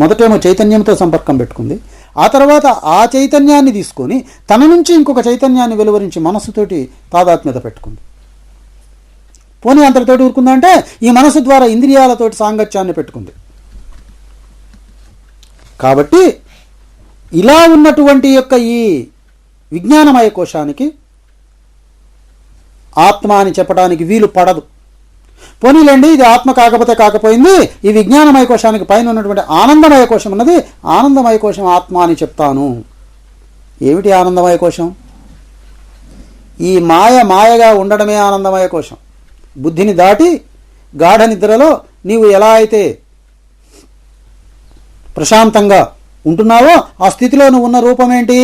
మొదటేమో చైతన్యంతో సంపర్కం పెట్టుకుంది, ఆ తర్వాత ఆ చైతన్యాన్ని తీసుకొని తన నుంచి ఇంకొక చైతన్యాన్ని వెలువరించి మనస్సుతోటి తాదాత్మ్యత పెట్టుకుంది. పోనీ అంతటితోటి ఊరుకుందా అంటే ఈ మనసు ద్వారా ఇంద్రియాలతోటి సాంగత్యాన్ని పెట్టుకుంది. కాబట్టి ఇలా ఉన్నటువంటి యొక్క ఈ విజ్ఞానమయ కోశానికి ఆత్మ అని చెప్పడానికి వీలు పడదు. పోనీలేండి, ఇది ఆత్మ కాకపోతే కాకపోయింది, ఈ విజ్ఞానమయ కోశానికి పైన ఉన్నటువంటి ఆనందమయ కోశం ఉన్నది, ఆనందమయ కోశం ఆత్మ అని చెప్తాను. ఏమిటి ఆనందమయ కోశం? ఈ మాయగా ఉండడమే ఆనందమయ కోశం. బుద్ధిని దాటి గాఢ నిద్రలో నీవు ఎలా అయితే ప్రశాంతంగా ఉంటున్నావో ఆ స్థితిలో నువ్వు ఉన్న రూపం ఏంటి?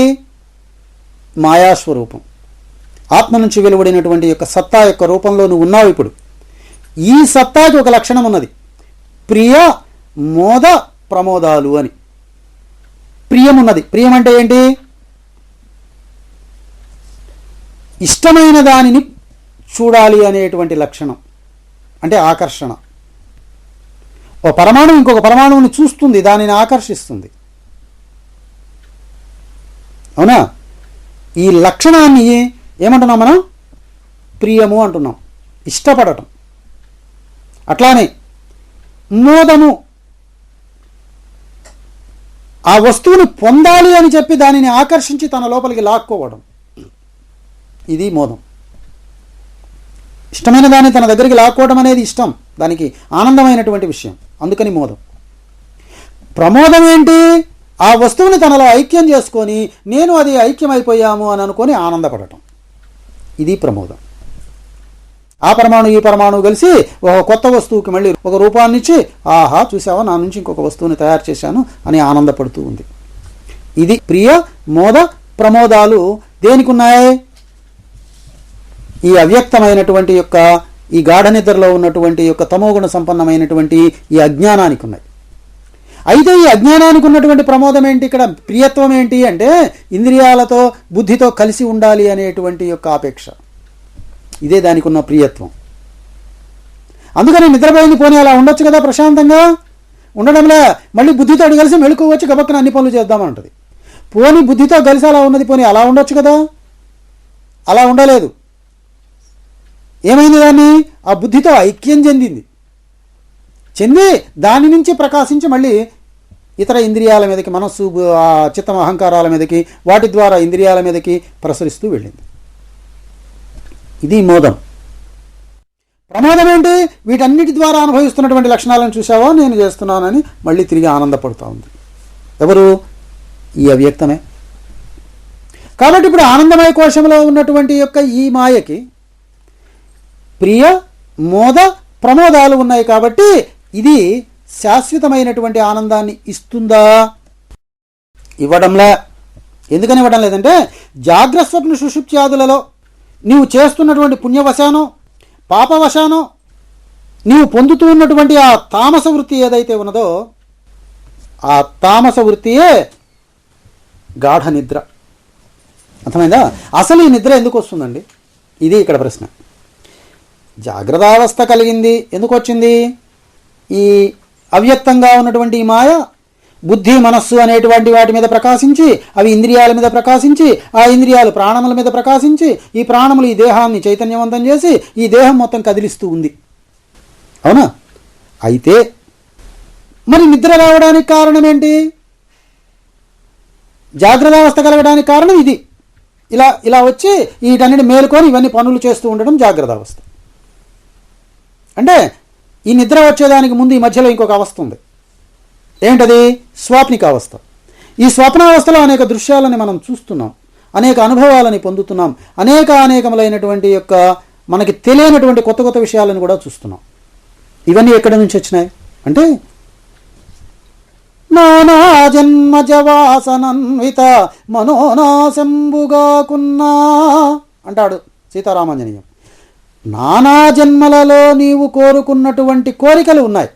మాయాస్వరూపం. ఆత్మ నుంచి వెలువడినటువంటి యొక్క సత్తా యొక్క రూపంలో నువ్వు ఉన్నావు. ఇప్పుడు ఈ సత్తాకి ఒక లక్షణం ఉన్నది, ప్రియ మోద ప్రమోదాలు అని. ప్రియం ఉన్నది. ప్రియం అంటే ఏంటి? ఇష్టమైన దానిని చూడాలి అనేటువంటి లక్షణం, అంటే ఆకర్షణ. ఓ పరమాణువు ఇంకొక పరమాణువుని చూస్తుంది, దానిని ఆకర్షిస్తుంది. అవునా? ఈ లక్షణాన్ని ఏమంటున్నాం మనం? ప్రియము అంటున్నాం, ఇష్టపడటం. అట్లానే మోదము, ఆ వస్తువుని పొందాలి అని చెప్పి దానిని ఆకర్షించి తన లోపలికి లాక్కోవడం, ఇది మోదం. ఇష్టమైన దాన్ని తన దగ్గరికి లాక్కోవడం అనేది ఇష్టం, దానికి ఆనందమైనటువంటి విషయం, అందుకని మోదం. ప్రమోదం ఏంటి? ఆ వస్తువుని తనలో ఐక్యం చేసుకొని నేను అది ఐక్యమైపోయాము అని అనుకొని ఆనందపడటం, ఇది ప్రమోదం. ఆ పరమాణు ఈ పరమాణువు కలిసి ఒక కొత్త వస్తువుకి మళ్ళీ ఒక రూపాన్ని ఇచ్చి, ఆహా చూసావా నా నుంచి ఇంకొక వస్తువుని తయారు చేశాను అని ఆనందపడుతూ ఉంది. ఇది ప్రియ మోద ప్రమోదాలు దేనికి ఉన్నాయి? ఈ అవ్యక్తమైనటువంటి యొక్క ఈ గాఢ నిద్రలో ఉన్నటువంటి యొక్క తమోగుణ సంపన్నమైనటువంటి ఈ అజ్ఞానానికి ఉన్నాయి. అయితే ఈ అజ్ఞానానికి ఉన్నటువంటి ప్రమోదం ఏంటి? ఇక్కడ ప్రియత్వం ఏంటి అంటే ఇంద్రియాలతో బుద్ధితో కలిసి ఉండాలి అనేటువంటి యొక్క ఆపేక్ష. ఇదే దానికి ఉన్న ప్రియత్వం. అందుకని నిద్రపోయింది పోనీ అలా ఉండొచ్చు కదా, ప్రశాంతంగా ఉండడంలే, మళ్ళీ బుద్ధితో కలిసి మెళుకు వచ్చి గబక్కన అన్ని పనులు చేద్దామంటుంది. పోనీ బుద్ధితో కలిసి అలా ఉన్నది, పోనీ అలా ఉండొచ్చు కదా, అలా ఉండలేదు. ఏమైంది? దాన్ని ఆ బుద్ధితో ఐక్యం చెంది దాని నుంచి ప్రకాశించి మళ్ళీ ఇతర ఇంద్రియాల మీదకి, మనస్సు, ఆ చిత్తం, అహంకారాల మీదకి, వాటి ద్వారా ఇంద్రియాల మీదకి ప్రసరిస్తూ వెళ్ళింది. ఇది మోదం. ప్రమాదం ఏంటి? వీటన్నిటి ద్వారా అనుభవిస్తున్నటువంటి లక్షణాలను చూసావా నేను చేస్తున్నానని మళ్ళీ తిరిగి ఆనందపడుతూ ఉంది. ఎవరు? ఈ అవ్యక్తమే. కాబట్టి ఇప్పుడు ఆనందమయ కోశంలో ఉన్నటువంటి యొక్క ఈ మాయకి ప్రియ మోద ప్రమోదాలు ఉన్నాయి. కాబట్టి ఇది శాశ్వతమైనటువంటి ఆనందాన్ని ఇస్తుందా? ఇవ్వడంలే. ఎందుకని ఇవ్వడం లేదంటే జాగ్రత్త స్వప్న సుషుప్త్యాదులలో నీవు చేస్తున్నటువంటి పుణ్యవశానో పాపవశానో నీవు పొందుతూ ఉన్నటువంటి ఆ తామస వృత్తి ఏదైతే ఉన్నదో ఆ తామస వృత్తియే గాఢ నిద్ర. అర్థమైందా? అసలు ఈ నిద్ర ఎందుకు వస్తుందండి? ఇది ఇక్కడ ప్రశ్న. జాగ్రత్తావస్థ కలిగింది ఎందుకు వచ్చింది? ఈ అవ్యక్తంగా ఉన్నటువంటి ఈ మాయ బుద్ధి మనస్సు అనేటువంటి వాటి మీద ప్రకాశించి, అవి ఇంద్రియాల మీద ప్రకాశించి, ఆ ఇంద్రియాలు ప్రాణముల మీద ప్రకాశించి, ఈ ప్రాణములు ఈ దేహాన్ని చైతన్యవంతం చేసి ఈ దేహం మొత్తం కదిలిస్తూ ఉంది. అవునా? అయితే మరి నిద్ర రావడానికి కారణం ఏంటి? జాగ్రత్తావస్థ కలగడానికి కారణం ఇది. ఇలా ఇలా వచ్చి వీటన్నిటి మేలుకొని ఇవన్నీ పనులు చేస్తూ ఉండడం జాగ్రత్తావస్థ. అంటే ఈ నిద్ర వచ్చేదానికి ముందు ఈ మధ్యలో ఇంకొక అవస్థ ఉంది. ఏంటది? స్వాప్నికావస్థ. ఈ స్వప్నావస్థలో అనేక దృశ్యాలని మనం చూస్తున్నాం, అనేక అనుభవాలని పొందుతున్నాం, అనేకములైనటువంటి యొక్క మనకి తెలియనటువంటి కొత్త కొత్త విషయాలను కూడా చూస్తున్నాం. ఇవన్నీ ఎక్కడి నుంచి వచ్చినాయి అంటే నానా జన్మజవాసనన్విత మనోనాశంబుగాకున్నా అంటాడు సీతారామాంజనేయం. నానా జన్మలలో నీవు కోరుకున్నటువంటి కోరికలు ఉన్నాయి,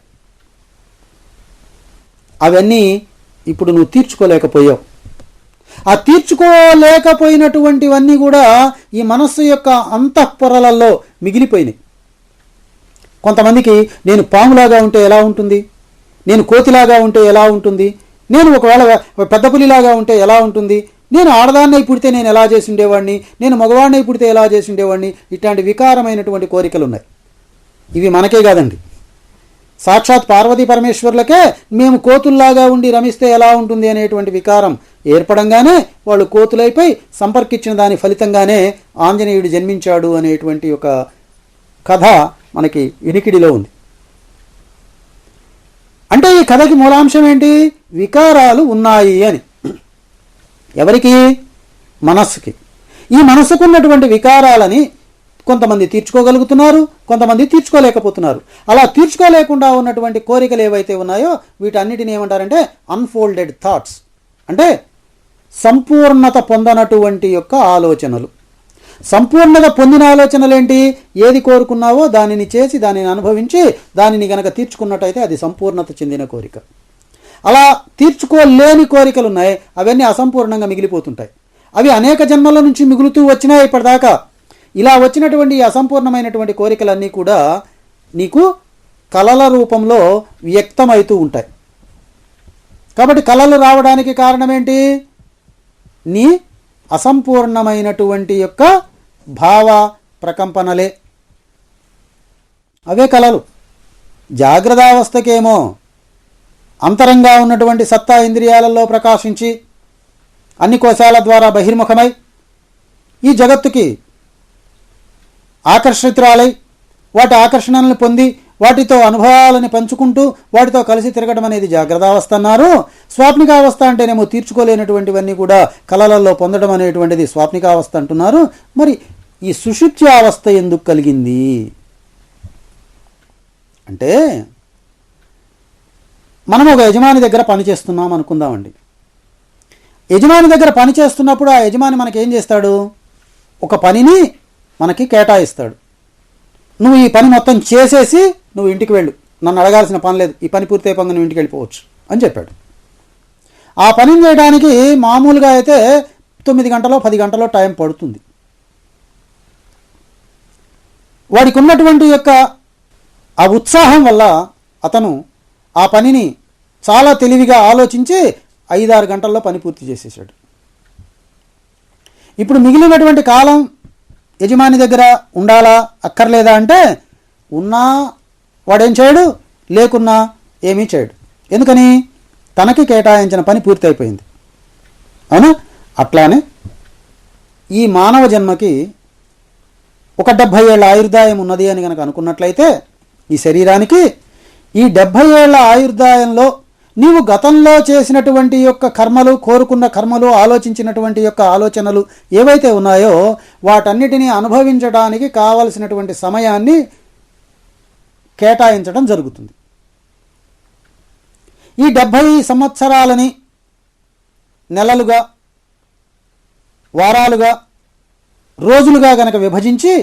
అవన్నీ ఇప్పుడు నువ్వు తీర్చుకోలేకపోయావు. ఆ తీర్చుకోలేకపోయినటువంటివన్నీ కూడా ఈ మనస్సు యొక్క అంతఃపొరలలో మిగిలిపోయినాయి. కొంతమందికి నేను పాములాగా ఉంటే ఎలా ఉంటుంది, నేను కోతిలాగా ఉంటే ఎలా ఉంటుంది, నేను ఒకవేళ పెద్ద పులిలాగా ఉంటే ఎలా ఉంటుంది, నేను ఆడదాన్నై పుడితే నేను ఎలా చేసి ఉండేవాడిని, నేను మగవాడినై పుడితే ఎలా చేసి ఉండేవాడిని, ఇట్లాంటి వికారమైనటువంటి కోరికలు ఉన్నాయి. ఇవి మనకే కాదండి, సాక్షాత్ పార్వతీ పరమేశ్వర్లకే మేము కోతుల్లాగా ఉండి రమిస్తే ఎలా ఉంటుంది అనేటువంటి వికారం ఏర్పడంగానే వాళ్ళు కోతులైపోయి సంపర్కించిన దాని ఫలితంగానే ఆంజనేయుడు జన్మించాడు అనేటువంటి ఒక కథ మనకి వినికిడిలో ఉంది. అంటే ఈ కథకి మూలాంశం ఏంటి? వికారాలు ఉన్నాయి అని. ఎవరికి? మనస్సుకి. ఈ మనస్సుకున్నటువంటి వికారాలని కొంతమంది తీర్చుకోగలుగుతున్నారు, కొంతమంది తీర్చుకోలేకపోతున్నారు. అలా తీర్చుకోలేకుండా ఉన్నటువంటి కోరికలు ఏవైతే ఉన్నాయో వీటన్నిటిని ఏమంటారంటే అన్ఫోల్డెడ్ థాట్స్, అంటే సంపూర్ణత పొందనటువంటి యొక్క ఆలోచనలు. సంపూర్ణత పొందిన ఆలోచనలు ఏంటి? ఏది కోరుకున్నావో దానిని చేసి దానిని అనుభవించి దానిని గనక తీర్చుకున్నట్టయితే అది సంపూర్ణత చెందిన కోరిక. అలా తీర్చుకోలేని కోరికలు ఉన్నాయి, అవన్నీ అసంపూర్ణంగా మిగిలిపోతుంటాయి. అవి అనేక జన్మల నుంచి మిగులుతూ వచ్చినాయి ఇప్పటిదాకా. ఇలా వచ్చినటువంటి అసంపూర్ణమైనటువంటి కోరికలన్నీ కూడా నీకు కలల రూపంలో వ్యక్తమవుతూ ఉంటాయి. కాబట్టి కలలు రావడానికి కారణం ఏంటి? నీ అసంపూర్ణమైనటువంటి యొక్క భావ ప్రకంపనలే, అవే కలలు. జాగ్రత్తావస్థకేమో అంతరంగా ఉన్నటువంటి సత్తా ఇంద్రియాలలో ప్రకాశించి అన్ని కోశాల ద్వారా బహిర్ముఖమై ఈ జగత్తుకి ఆకర్షితురాలై వాటి ఆకర్షణలను పొంది వాటితో అనుభవాలని పంచుకుంటూ వాటితో కలిసి తిరగడం అనేది జాగ్రత్తావస్థ అన్నారు. స్వాప్నికావస్థ అంటేనేమో తీర్చుకోలేనటువంటివన్నీ కూడా కలలలో పొందడం అనేటువంటిది స్వాప్నికావస్థ అంటున్నారు. మరి ఈ సుషుప్త్యావస్థ ఎందుకు కలిగింది? అంటే మనం ఒక యజమాని దగ్గర పని చేస్తున్నాం అనుకుందామండి. యజమాని దగ్గర పని చేస్తున్నప్పుడు ఆ యజమాని మనకి ఏం చేస్తాడు, ఒక పనిని మనకి కేటాయిస్తాడు. నువ్వు ఈ పని మొత్తం చేసేసి నువ్వు ఇంటికి వెళ్ళు, నన్ను అడగాల్సిన పని లేదు, ఈ పని పూర్తి అయిపోగా నువ్వు ఇంటికి వెళ్ళిపోవచ్చు అని చెప్పాడు. ఆ పనిని చేయడానికి మామూలుగా అయితే 9 గంటలో 10 గంటలో టైం పడుతుంది. వాడికి ఉన్నటువంటి యొక్క ఆ ఉత్సాహం వల్ల అతను ఆ పనిని చాలా తెలివిగా ఆలోచించి 5-6 గంటల్లో పని పూర్తి చేసేసాడు. ఇప్పుడు మిగిలినటువంటి కాలం యజమాని దగ్గర ఉండాలా అక్కర్లేదా అంటే, ఉన్నా వాడేం చేయడు, లేకున్నా ఏమీ చేయడు. ఎందుకని? తనకి కేటాయించిన పని పూర్తి అయిపోయింది. అవునా? అట్లానే ఈ మానవ జన్మకి ఒక 70 ఏళ్ల ఆయుర్దాయం ఉన్నది అని కనుక అనుకున్నట్లయితే, ఈ శరీరానికి ఈ 70 ఏళ్ల ఆయుర్దాయంలో నీవు గతంలో చేసినటువంటి యొక్క కర్మలు, కోరుకున్న కర్మలు, ఆలోచించినటువంటి యొక్క ఆలోచనలు ఏవైతే ఉన్నాయో వాటన్నిటినీ అనుభవించడానికి కావలసినటువంటి సమయాన్ని కేటాయించడం జరుగుతుంది. ఈ 70 సంవత్సరాలని నెలలుగా, వారాలుగా, రోజులుగా గనక విభజించి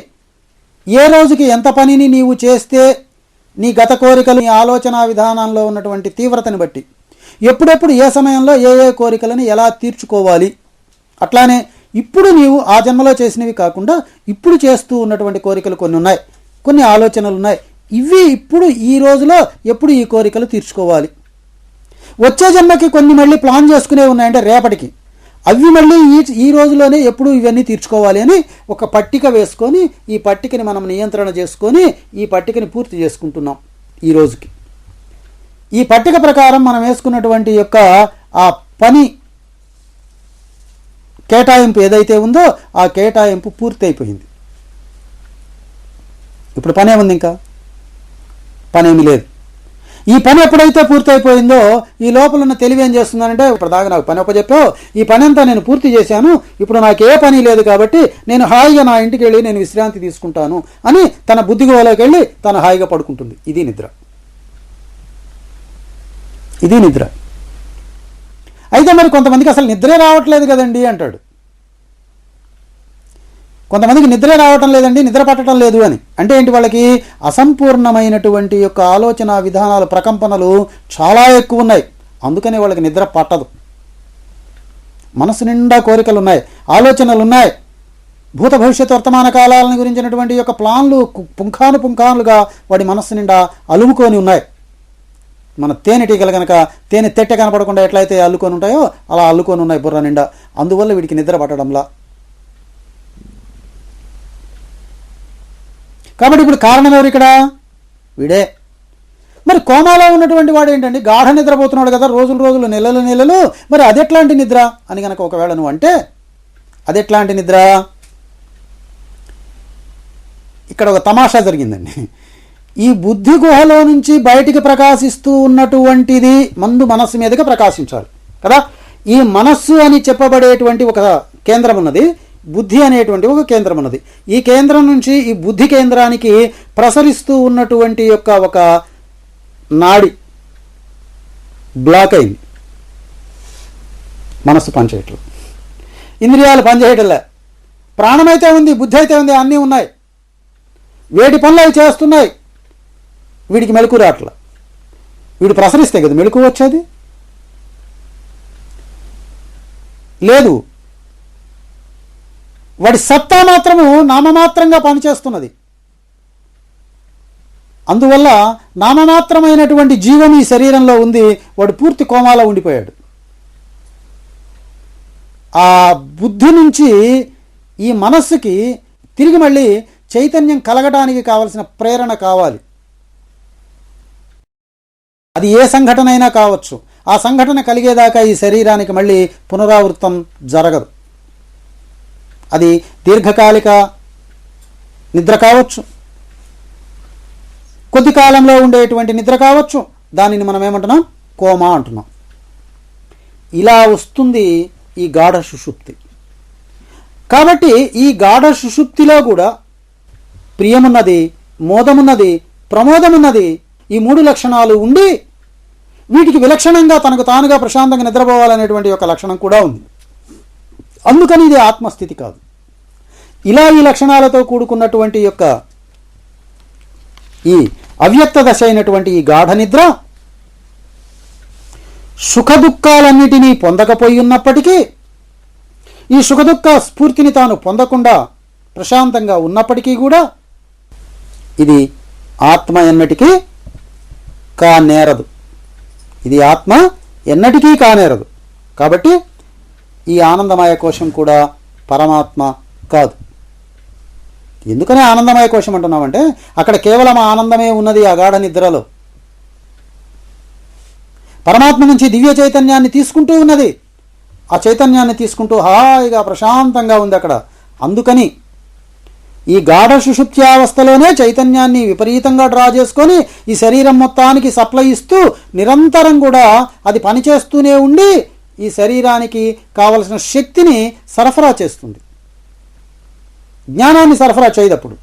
ఏ రోజుకి ఎంత పనిని నీవు చేస్తే నీ గత కోరికలు, నీ ఆలోచన విధానంలో ఉన్నటువంటి తీవ్రతని బట్టి ఎప్పుడెప్పుడు ఏ సమయంలో ఏ ఏ కోరికలను ఎలా తీర్చుకోవాలి, అట్లానే ఇప్పుడు నీవు ఆ జన్మలో చేసినవి కాకుండా ఇప్పుడు చేస్తూ ఉన్నటువంటి కోరికలు కొన్ని ఉన్నాయి, కొన్ని ఆలోచనలు ఉన్నాయి. ఇవి ఇప్పుడు ఈ రోజులో ఎప్పుడు ఈ కోరికలు తీర్చుకోవాలి, వచ్చే జన్మకి కొన్ని మళ్ళీ ప్లాన్ చేసుకునే ఉన్నాయంటే రేపటికి, అవి మళ్ళీ ఈ రోజులోనే ఎప్పుడు ఇవన్నీ తీర్చుకోవాలి అని ఒక పట్టిక వేసుకొని ఈ పట్టికని మనం నియంత్రణ చేసుకొని ఈ పట్టికని పూర్తి చేసుకుంటున్నాం ఈ రోజుకి. ఈ పట్టిక ప్రకారం మనం వేసుకున్నటువంటి యొక్క ఆ పని కేటాయింపు ఏదైతే ఉందో ఆ కేటాయింపు పూర్తి అయిపోయింది. ఇప్పుడు పని ఏముంది? ఇంకా పనేమి లేదు. ఈ పని ఎప్పుడైతే పూర్తయిపోయిందో ఈ లోపల ఉన్న తెలివి ఏం చేస్తుందంటే, ఇప్పుడు దాకా నాకు పని ఒప్పచెప్పావు, ఈ పని అంతా నేను పూర్తి చేశాను, ఇప్పుడు నాకు ఏ పని లేదు కాబట్టి నేను హాయిగా నా ఇంటికి వెళ్ళి నేను విశ్రాంతి తీసుకుంటాను అని తన బుద్ధిగోలోకి వెళ్ళి తను హాయిగా పడుకుంటుంది. ఇది నిద్ర. ఇది నిద్ర. అయితే మరి కొంతమందికి అసలు నిద్రే రావట్లేదు కదండి అంటాడు. కొంతమందికి నిద్రే రావటం లేదండి, నిద్ర పట్టడం లేదు అని అంటే ఏంటి? వాళ్ళకి అసంపూర్ణమైనటువంటి యొక్క ఆలోచన విధానాలు, ప్రకంపనలు చాలా ఎక్కువ ఉన్నాయి, అందుకని వాళ్ళకి నిద్ర పట్టదు. మనసు నిండా కోరికలు ఉన్నాయి, ఆలోచనలు ఉన్నాయి, భూత భవిష్యత్ వర్తమాన కాలాలను గురించినటువంటి యొక్క ప్లాన్లు పుంఖానుగా వాడి మనస్సు నిండా అలుముకొని ఉన్నాయి. మన తేనెటీగలు కనుక తేనె తెట్టె కనపడకుండా ఎట్లయితే అల్లుకొని ఉంటాయో అలా అల్లుకొని ఉన్నాయి బుర్ర నిండా. అందువల్ల వీడికి నిద్ర పట్టడంలా. కాబట్టి ఇప్పుడు కారణం ఎవరు ఇక్కడ? వీడే. మరి కోమాలో ఉన్నటువంటి వాడు ఏంటండి? గాఢ నిద్రపోతున్నాడు కదా, రోజులు నెలలు. మరి అదెట్లాంటి నిద్ర అని కనుక ఒకవేళ నువ్వు అంటే, అదెట్లాంటి నిద్ర? ఇక్కడ ఒక తమాషా జరిగిందండి. ఈ బుద్ధి గుహలో నుంచి బయటికి ప్రకాశిస్తూ ఉన్నటువంటిది మందు మనస్సు మీదకి ప్రకాశించాలి కదా. ఈ మనస్సు అని చెప్పబడేటువంటి ఒక కేంద్రం ఉన్నది, బుద్ధి అనేటువంటి ఒక కేంద్రం ఉన్నది. ఈ కేంద్రం నుంచి ఈ బుద్ధి కేంద్రానికి ప్రసరిస్తూ ఉన్నటువంటి యొక్క ఒక నాడి బ్లాక్ అయింది. మనస్సు పనిచేయట్లేదు, ఇంద్రియాలు పనిచేయటంలే, ప్రాణమైతే ఉంది, బుద్ధి అయితే ఉంది, అన్నీ ఉన్నాయి, వేటి పనులు అవి చేస్తున్నాయి. వీడికి మెలకు రాట్ల. వీడు ప్రసరిస్తే కదా మెలకు వచ్చేది. లేదు, వాడి సత్తా మాత్రము నామమాత్రంగా పనిచేస్తున్నది. అందువల్ల నామమాత్రమైనటువంటి జీవం ఈ శరీరంలో ఉంది. వాడు పూర్తి కోమాలో ఉండిపోయాడు. ఆ బుద్ధి నుంచి ఈ మనస్సుకి తిరిగి మళ్ళీ చైతన్యం కలగడానికి కావలసిన ప్రేరణ కావాలి. అది ఏ సంఘటన అయినా కావచ్చు. ఆ సంఘటన కలిగేదాకా ఈ శరీరానికి మళ్ళీ పునరావృతం జరగదు. అది దీర్ఘకాలిక నిద్ర కావచ్చు, కొద్ది కాలంలో ఉండేటువంటి నిద్ర కావచ్చు. దానిని మనం ఏమంటున్నాం? కోమా అంటున్నాం. ఇలా వస్తుంది ఈ గాఢ సుషుప్తి. కాబట్టి ఈ గాఢ సుషుప్తిలో కూడా ప్రియమున్నది, మోదమున్నది, ప్రమోదమున్నది, ఈ 3 లక్షణాలు ఉండి వీటికి విలక్షణంగా తనకు తానుగా ప్రశాంతంగా నిద్రపోవాలనేటువంటి యొక్క లక్షణం కూడా ఉంది. అందుకని ఇది ఆత్మస్థితి కాదు. ఇలా ఈ లక్షణాలతో కూడుకున్నటువంటి యొక్క ఈ అవ్యక్త దశ అయినటువంటి ఈ గాఢ నిద్ర సుఖదుఖాలన్నిటినీ పొందకపోయి ఉన్నప్పటికీ, ఈ సుఖదుఖ స్ఫూర్తిని తాను పొందకుండా ప్రశాంతంగా ఉన్నప్పటికీ కూడా ఇది ఆత్మ ఎన్నటికీ కానేరదు. ఇది ఆత్మ ఎన్నటికీ కానేరదు. కాబట్టి ఈ ఆనందమయ కోశం కూడా పరమాత్మ కాదు. ఎందుకని ఆనందమయ కోశం అంటున్నామంటే అక్కడ కేవలం ఆనందమే ఉన్నది ఆ గాఢ నిద్రలో. పరమాత్మ నుంచి దివ్య చైతన్యాన్ని తీసుకుంటూ ఉన్నది. ఆ చైతన్యాన్ని తీసుకుంటూ హాయిగా ప్రశాంతంగా ఉంది అక్కడ. అందుకని ఈ గాఢ సుషుప్త్యావస్థలోనే చైతన్యాన్ని విపరీతంగా డ్రా చేసుకొని ఈ శరీరం మొత్తానికి సప్లై ఇస్తూ నిరంతరం కూడా అది పనిచేస్తూనే ఉండి ఈ శరీరానికి కావలసిన శక్తిని సరఫరా చేస్తుంది. జ్ఞానాన్ని సరఫరా చేయదప్పుడు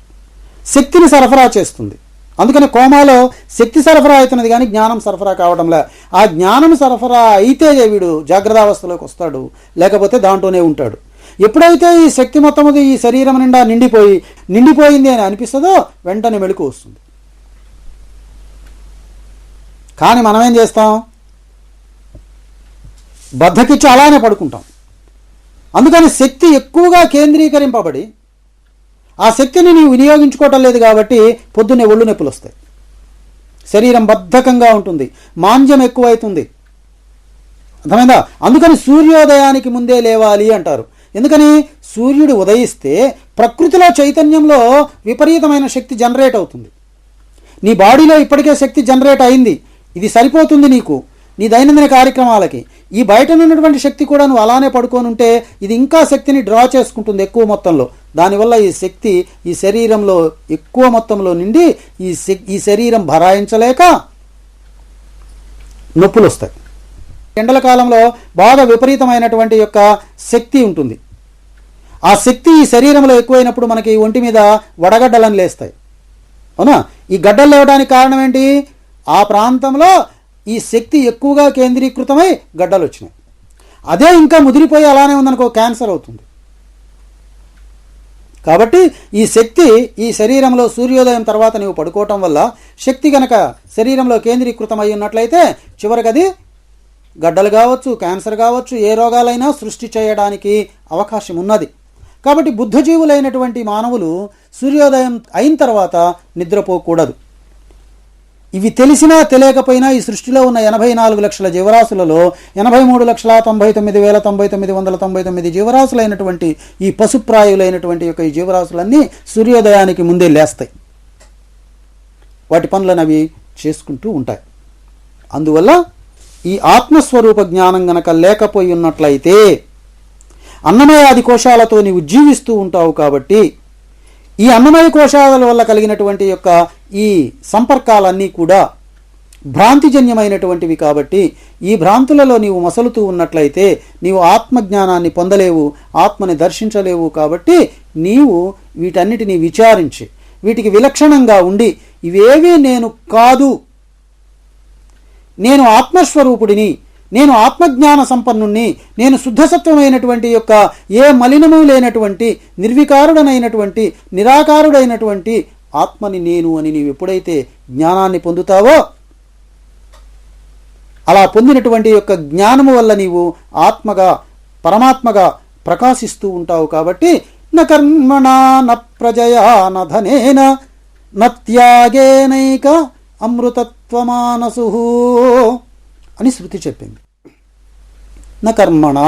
శక్తిని సరఫరా చేస్తుంది. అందుకని కోమాలో శక్తి సరఫరా అవుతున్నది కానీ జ్ఞానం సరఫరా కావడంలే. ఆ జ్ఞానం సరఫరా అయితే వీడు జాగ్రత్త అవస్థలోకి వస్తాడు, లేకపోతే దాంట్లోనే ఉంటాడు. ఎప్పుడైతే ఈ శక్తి మొత్తం ఈ శరీరం నిండా నిండిపోయింది అని అనిపిస్తుందో వెంటనే మెలకు వస్తుంది. కానీ మనం ఏం చేస్తాం? బద్ధకిచ్చి అలానే పడుకుంటాం. అందుకని శక్తి ఎక్కువగా కేంద్రీకరింపబడి ఆ శక్తిని నీవు వినియోగించుకోవటం లేదు కాబట్టి పొద్దున్నే ఒళ్ళు నొప్పులు వస్తాయి, శరీరం బద్ధకంగా ఉంటుంది, మాంద్యం ఎక్కువైతుంది. అర్థమైందా? అందుకని సూర్యోదయానికి ముందే లేవాలి అంటారు. ఎందుకని? సూర్యుడు ఉదయిస్తే ప్రకృతిలో చైతన్యంలో విపరీతమైన శక్తి జనరేట్ అవుతుంది. నీ బాడీలో ఇప్పటికే శక్తి జనరేట్ అయింది, ఇది సరిపోతుంది నీకు నీ దైనందిన కార్యక్రమాలకి. ఈ బయట ఉన్నటువంటి శక్తి కూడా నువ్వు అలానే పడుకొని ఉంటే ఇది ఇంకా శక్తిని డ్రా చేసుకుంటుంది ఎక్కువ మొత్తంలో. దానివల్ల ఈ శక్తి ఈ శరీరంలో ఎక్కువ మొత్తంలో నిండి ఈ శరీరం భరాయించలేక నొప్పులు వస్తాయి. ఎండల కాలంలో బాగా విపరీతమైనటువంటి యొక్క శక్తి ఉంటుంది. ఆ శక్తి ఈ శరీరంలో ఎక్కువైనప్పుడు మనకి ఒంటి మీద వడగడ్డలను లేస్తాయి. అవునా? ఈ గడ్డలు లేవడానికి కారణం ఏంటి? ఆ ప్రాంతంలో ఈ శక్తి ఎక్కువగా కేంద్రీకృతమై గడ్డలు వచ్చినాయి. అదే ఇంకా ముదిరిపోయి అలానే ఉందనుకో క్యాన్సర్ అవుతుంది. కాబట్టి ఈ శక్తి ఈ శరీరంలో సూర్యోదయం తర్వాత నీవు పడుకోవటం వల్ల శక్తి గనక శరీరంలో కేంద్రీకృతమై ఉన్నట్లయితే చివరికి అది గడ్డలు కావచ్చు, క్యాన్సర్ కావచ్చు, ఏ రోగాలైనా సృష్టి చేయడానికి అవకాశం ఉన్నది. కాబట్టి బుద్ధజీవులైనటువంటి మానవులు సూర్యోదయం అయిన తర్వాత నిద్రపోకూడదు. ఇవి తెలిసినా తెలియకపోయినా ఈ సృష్టిలో ఉన్న 84 లక్షల జీవరాశులలో 83,99,999 జీవరాశులైనటువంటి ఈ పశుప్రాయులైనటువంటి యొక్క ఈ జీవరాశులన్నీ సూర్యోదయానికి ముందే లేస్తాయి. వాటి పనులను అవి చేసుకుంటూ ఉంటాయి. అందువల్ల ఈ ఆత్మస్వరూప జ్ఞానం గనక లేకపోయి ఉన్నట్లయితే అన్నమయాది కోశాలతో నీవు జీవిస్తూ ఉంటావు. కాబట్టి ఈ అన్నమయ కోశాల వల్ల కలిగినటువంటి యొక్క ఈ సంపర్కాలన్నీ కూడా భ్రాంతిజన్యమైనటువంటివి. కాబట్టి ఈ భ్రాంతులలో నీవు మసలుతూ ఉన్నట్లయితే నీవు ఆత్మజ్ఞానాన్ని పొందలేవు, ఆత్మని దర్శించలేవు. కాబట్టి నీవు వీటన్నిటినీ విచారించి వీటికి విలక్షణంగా ఉండి ఇవేవీ నేను కాదు, నేను ఆత్మస్వరూపుడిని, నేను ఆత్మజ్ఞాన సంపన్నుణ్ణి, నేను శుద్ధసత్వమైనటువంటి యొక్క ఏ మలినము లేనటువంటి నిర్వికారుడనైనటువంటి నిరాకారుడైనటువంటి ఆత్మని నేను అని నీవు ఎప్పుడైతే జ్ఞానాన్ని పొందుతావో అలా పొందినటువంటి యొక్క జ్ఞానము వల్ల నీవు ఆత్మగా పరమాత్మగా ప్రకాశిస్తూ ఉంటావు. కాబట్టి న కర్మణా న ప్రజయా న ధనేన న త్యాగేనైక అమృతత్వమానసు అని శృతి చెప్పింది. న కర్మణ,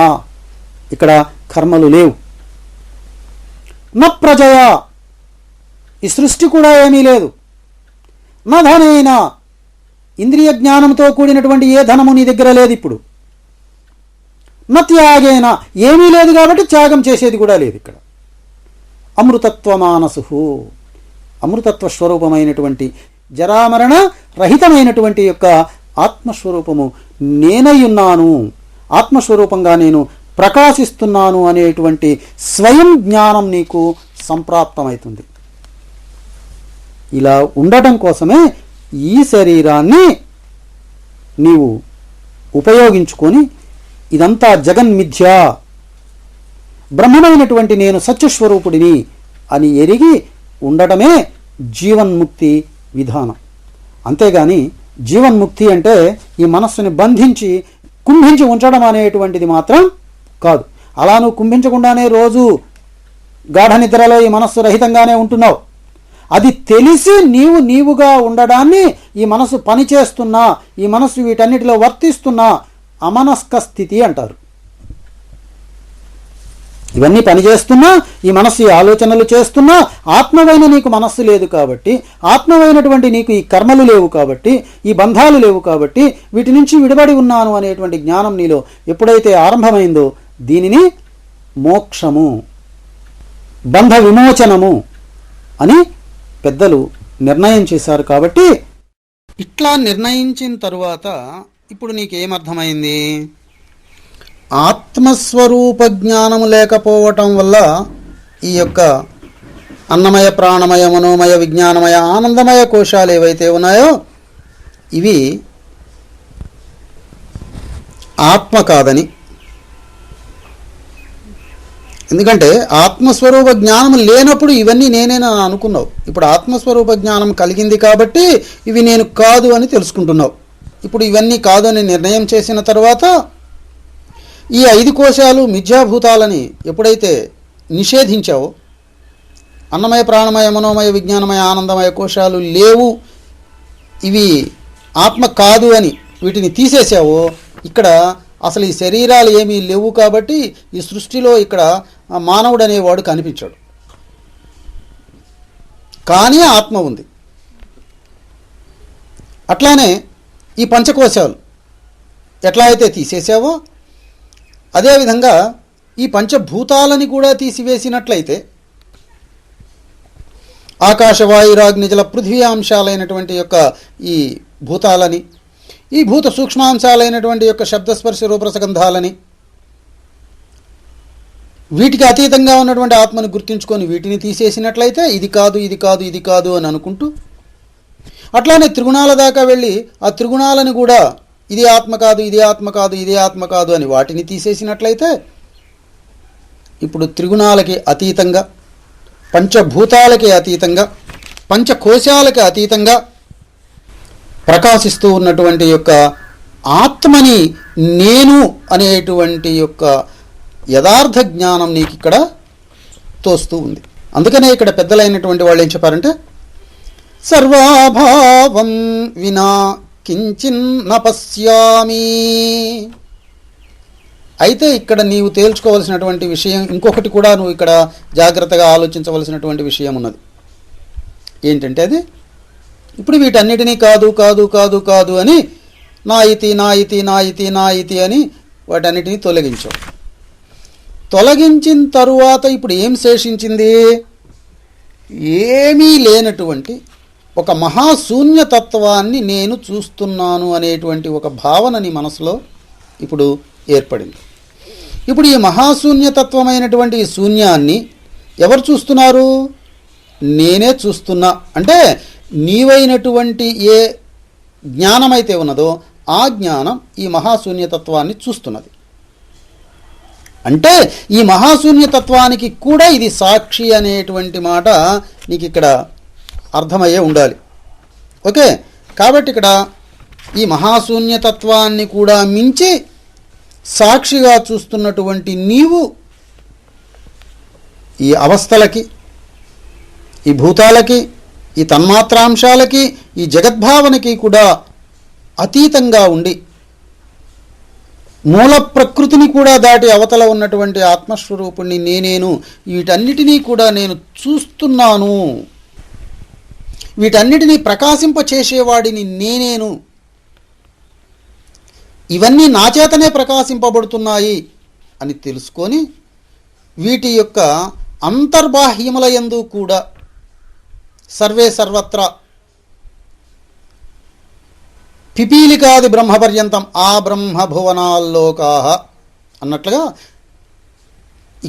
ఇక్కడ కర్మలు లేవు. న ప్రజయ, ఈ సృష్టి కూడా ఏమీ లేదు. న ధనైన, ఇంద్రియ జ్ఞానంతో కూడినటువంటి ఏ ధనము నీ దగ్గర లేదు ఇప్పుడు. న త్యాగేన, ఏమీ లేదు కాబట్టి త్యాగం చేసేది కూడా లేదు ఇక్కడ. అమృతత్వమానసు, అమృతత్వ స్వరూపమైనటువంటి జరామరణ రహితమైనటువంటి యొక్క ఆత్మస్వరూపము నేనై ఉన్నాను, ఆత్మస్వరూపంగా నేను ప్రకాశిస్తున్నాను అనేటువంటి స్వయం జ్ఞానం నీకు సంప్రాప్తమవుతుంది. ఇలా ఉండటం కోసమే ఈ శరీరాన్ని నీవు ఉపయోగించుకొని ఇదంతా జగన్మిథ్య, బ్రహ్మమైనటువంటి నేను సత్యస్వరూపుడిని అని ఎరిగి ఉండటమే జీవన్ముక్తి విధానం. అంతేగాని జీవన్ముక్తి అంటే ఈ మనస్సుని బంధించి కుంభించి ఉంచడం అనేటువంటిది మాత్రం కాదు. అలా నువ్వు కుంభించకుండానే రోజు గాఢ నిద్రలో ఈ మనస్సు రహితంగానే ఉంటున్నావు. అది తెలిసి నీవుగా ఉండడాన్ని ఈ మనస్సు పనిచేస్తున్నా, ఈ మనస్సు వీటన్నిటిలో వర్తిస్తున్నా అమనస్క స్థితి అంటారు. ఇవన్నీ పనిచేస్తున్నా, ఈ మనస్సు ఈ ఆలోచనలు చేస్తున్నా, ఆత్మవైన నీకు మనస్సు లేదు కాబట్టి, ఆత్మవైనటువంటి నీకు ఈ కర్మలు లేవు కాబట్టి, ఈ బంధాలు లేవు కాబట్టి, వీటి నుంచి విడిపడి ఉన్నాను అనేటువంటి జ్ఞానం నీలో ఎప్పుడైతే ఆరంభమైందో దీనిని మోక్షము, బంధ విమోచనము అని పెద్దలు నిర్ణయం చేశారు. కాబట్టి ఇట్లా నిర్ణయించిన తరువాత ఇప్పుడు నీకేమర్థమైంది? ఆత్మస్వరూప జ్ఞానము లేకపోవటం వల్ల ఈ యొక్క అన్నమయ, ప్రాణమయ, మనోమయ, విజ్ఞానమయ, ఆనందమయ కోశాలు ఏవైతే ఉన్నాయో ఇవి ఆత్మ కాదని. ఎందుకంటే ఆత్మస్వరూప జ్ఞానం లేనప్పుడు ఇవన్నీ నేనేనా అనుకున్నావు. ఇప్పుడు ఆత్మస్వరూప జ్ఞానం కలిగింది కాబట్టి ఇవి నేను కాదు అని తెలుసుకుంటున్నావు. ఇప్పుడు ఇవన్నీ కాదు అని నిర్ణయం చేసిన తర్వాత ఈ 5 కోశాలు మిథ్యాభూతాలని ఎప్పుడైతే నిషేధించావో, అన్నమయ, ప్రాణమయ, మనోమయ, విజ్ఞానమయ, ఆనందమయ కోశాలు లేవు, ఇవి ఆత్మ కాదు అని వీటిని తీసేసావో, ఇక్కడ అసలు ఈ శరీరాలు ఏమీ లేవు కాబట్టి ఈ సృష్టిలో ఇక్కడ మానవుడు అనేవాడు కనిపించాడు. కానీ ఆత్మ ఉంది. అట్లానే ఈ పంచకోశాలు ఎట్లా అయితే తీసేసావో అదేవిధంగా ఈ పంచభూతాలని కూడా తీసివేసినట్లయితే ఆకాశ, వాయురాగ్ని, జల, పృథ్వీ అంశాలైనటువంటి యొక్క ఈ భూతాలని, ఈ భూత సూక్ష్మాంశాలైనటువంటి యొక్క శబ్దస్పర్శ రూపరసగంధాలని, వీటికి అతీతంగా ఉన్నటువంటి ఆత్మను గుర్తించుకొని వీటిని తీసేసినట్లయితే ఇది కాదు, ఇది కాదు, ఇది కాదు అని అనుకుంటూ, అట్లానే త్రిగుణాల దాకా వెళ్ళి ఆ త్రిగుణాలను కూడా ఇది ఆత్మ కాదు, ఇది ఆత్మ కాదు, ఇది ఆత్మ కాదు అని వాటిని తీసేసినట్లయితే ఇప్పుడు త్రిగుణాలకి అతీతంగా, పంచభూతాలకి అతీతంగా, పంచకోశాలకి అతీతంగా ప్రకాశిస్తూ ఉన్నటువంటి యొక్క ఆత్మని నేను అనేటువంటి యొక్క యథార్థ జ్ఞానం నీకు ఇక్కడ తోస్తూ ఉంది. అందుకనే ఇక్కడ పెద్దలైనటువంటి వాళ్ళు ఏం చెప్పారంటే సర్వాభావం వినా కించిన్న పశ్యామి. అయితే ఇక్కడ నీవు తేల్చుకోవలసినటువంటి విషయం ఇంకొకటి కూడా నువ్వు ఇక్కడ జాగ్రత్తగా ఆలోచించవలసినటువంటి విషయం ఉన్నది. ఏంటంటే అది ఇప్పుడు వీటన్నిటినీ కాదు కాదు కాదు కాదు అని నా ఇతి నా ఇతి నా ఇతి నా ఇతి అని వాటన్నిటినీ తొలగించావు. తొలగించిన తరువాత ఇప్పుడు ఏం శేషించింది? ఏమీ లేనటువంటి ఒక మహాశూన్యతత్వాన్ని నేను చూస్తున్నాను అనేటువంటి ఒక భావన నీ మనసులో ఇప్పుడు ఏర్పడింది. ఇప్పుడు ఈ మహాశూన్యతత్వమైనటువంటి ఈ శూన్యాన్ని ఎవరు చూస్తున్నారు? నేనే చూస్తున్నా. అంటే నీవైనటువంటి ఏ జ్ఞానమైతే ఉన్నదో ఆ జ్ఞానం ఈ మహాశూన్యతత్వాన్ని చూస్తున్నది. అంటే ఈ మహాశూన్యతత్వానికి కూడా ఇది సాక్షి అనేటువంటి మాట నీకు ఇక్కడ అర్థమయ్యే ఉండాలి. ఓకే, కాబట్టి ఇక్కడ ఈ మహాశూన్యతత్వాన్ని కూడా మించి సాక్షిగా చూస్తున్నటువంటి నీవు ఈ అవస్థలకి, ఈ భూతాలకి, ఈ తన్మాత్రాంశాలకి, ఈ జగద్భావనకి కూడా అతీతంగా ఉండి మూల ప్రకృతిని కూడా దాటి అవతల ఉన్నటువంటి ఆత్మస్వరూపుణ్ణి నేనేను, వీటన్నిటినీ కూడా నేను చూస్తున్నాను, వీటన్నిటినీ ప్రకాశింపచేసేవాడిని నేనేను, ఇవన్నీ నా చేతనే ప్రకాశింపబడుతున్నాయి అని తెలుసుకొని వీటి యొక్క అంతర్బాహ్యముల యందు కూడా సర్వే సర్వత్రా పిపీలికాది బ్రహ్మపర్యంతం ఆ బ్రహ్మభువనాల్లోకాహ అన్నట్లుగా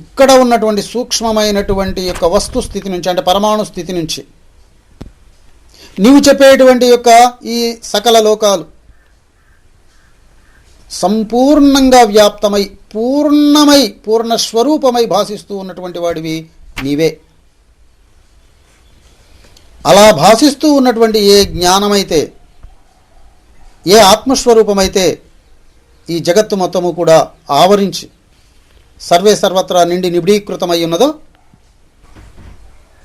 ఇక్కడ ఉన్నటువంటి సూక్ష్మమైనటువంటి యొక్క వస్తు స్థితి నుంచి, అంటే పరమాణు స్థితి నుంచి నీవు చెప్పేటువంటి యొక్క ఈ సకల లోకాలు సంపూర్ణంగా వ్యాప్తమై పూర్ణస్వరూపమై భాసిస్తూ ఉన్నటువంటి వాడివి నీవే. అలా భాసిస్తూ ఉన్నటువంటి ఏ జ్ఞానమైతే, ఏ ఆత్మస్వరూపమైతే ఈ జగత్తు మొత్తము కూడా ఆవరించి సర్వే సర్వత్రా నిండి నిబిడీకృతమై ఉన్నదో,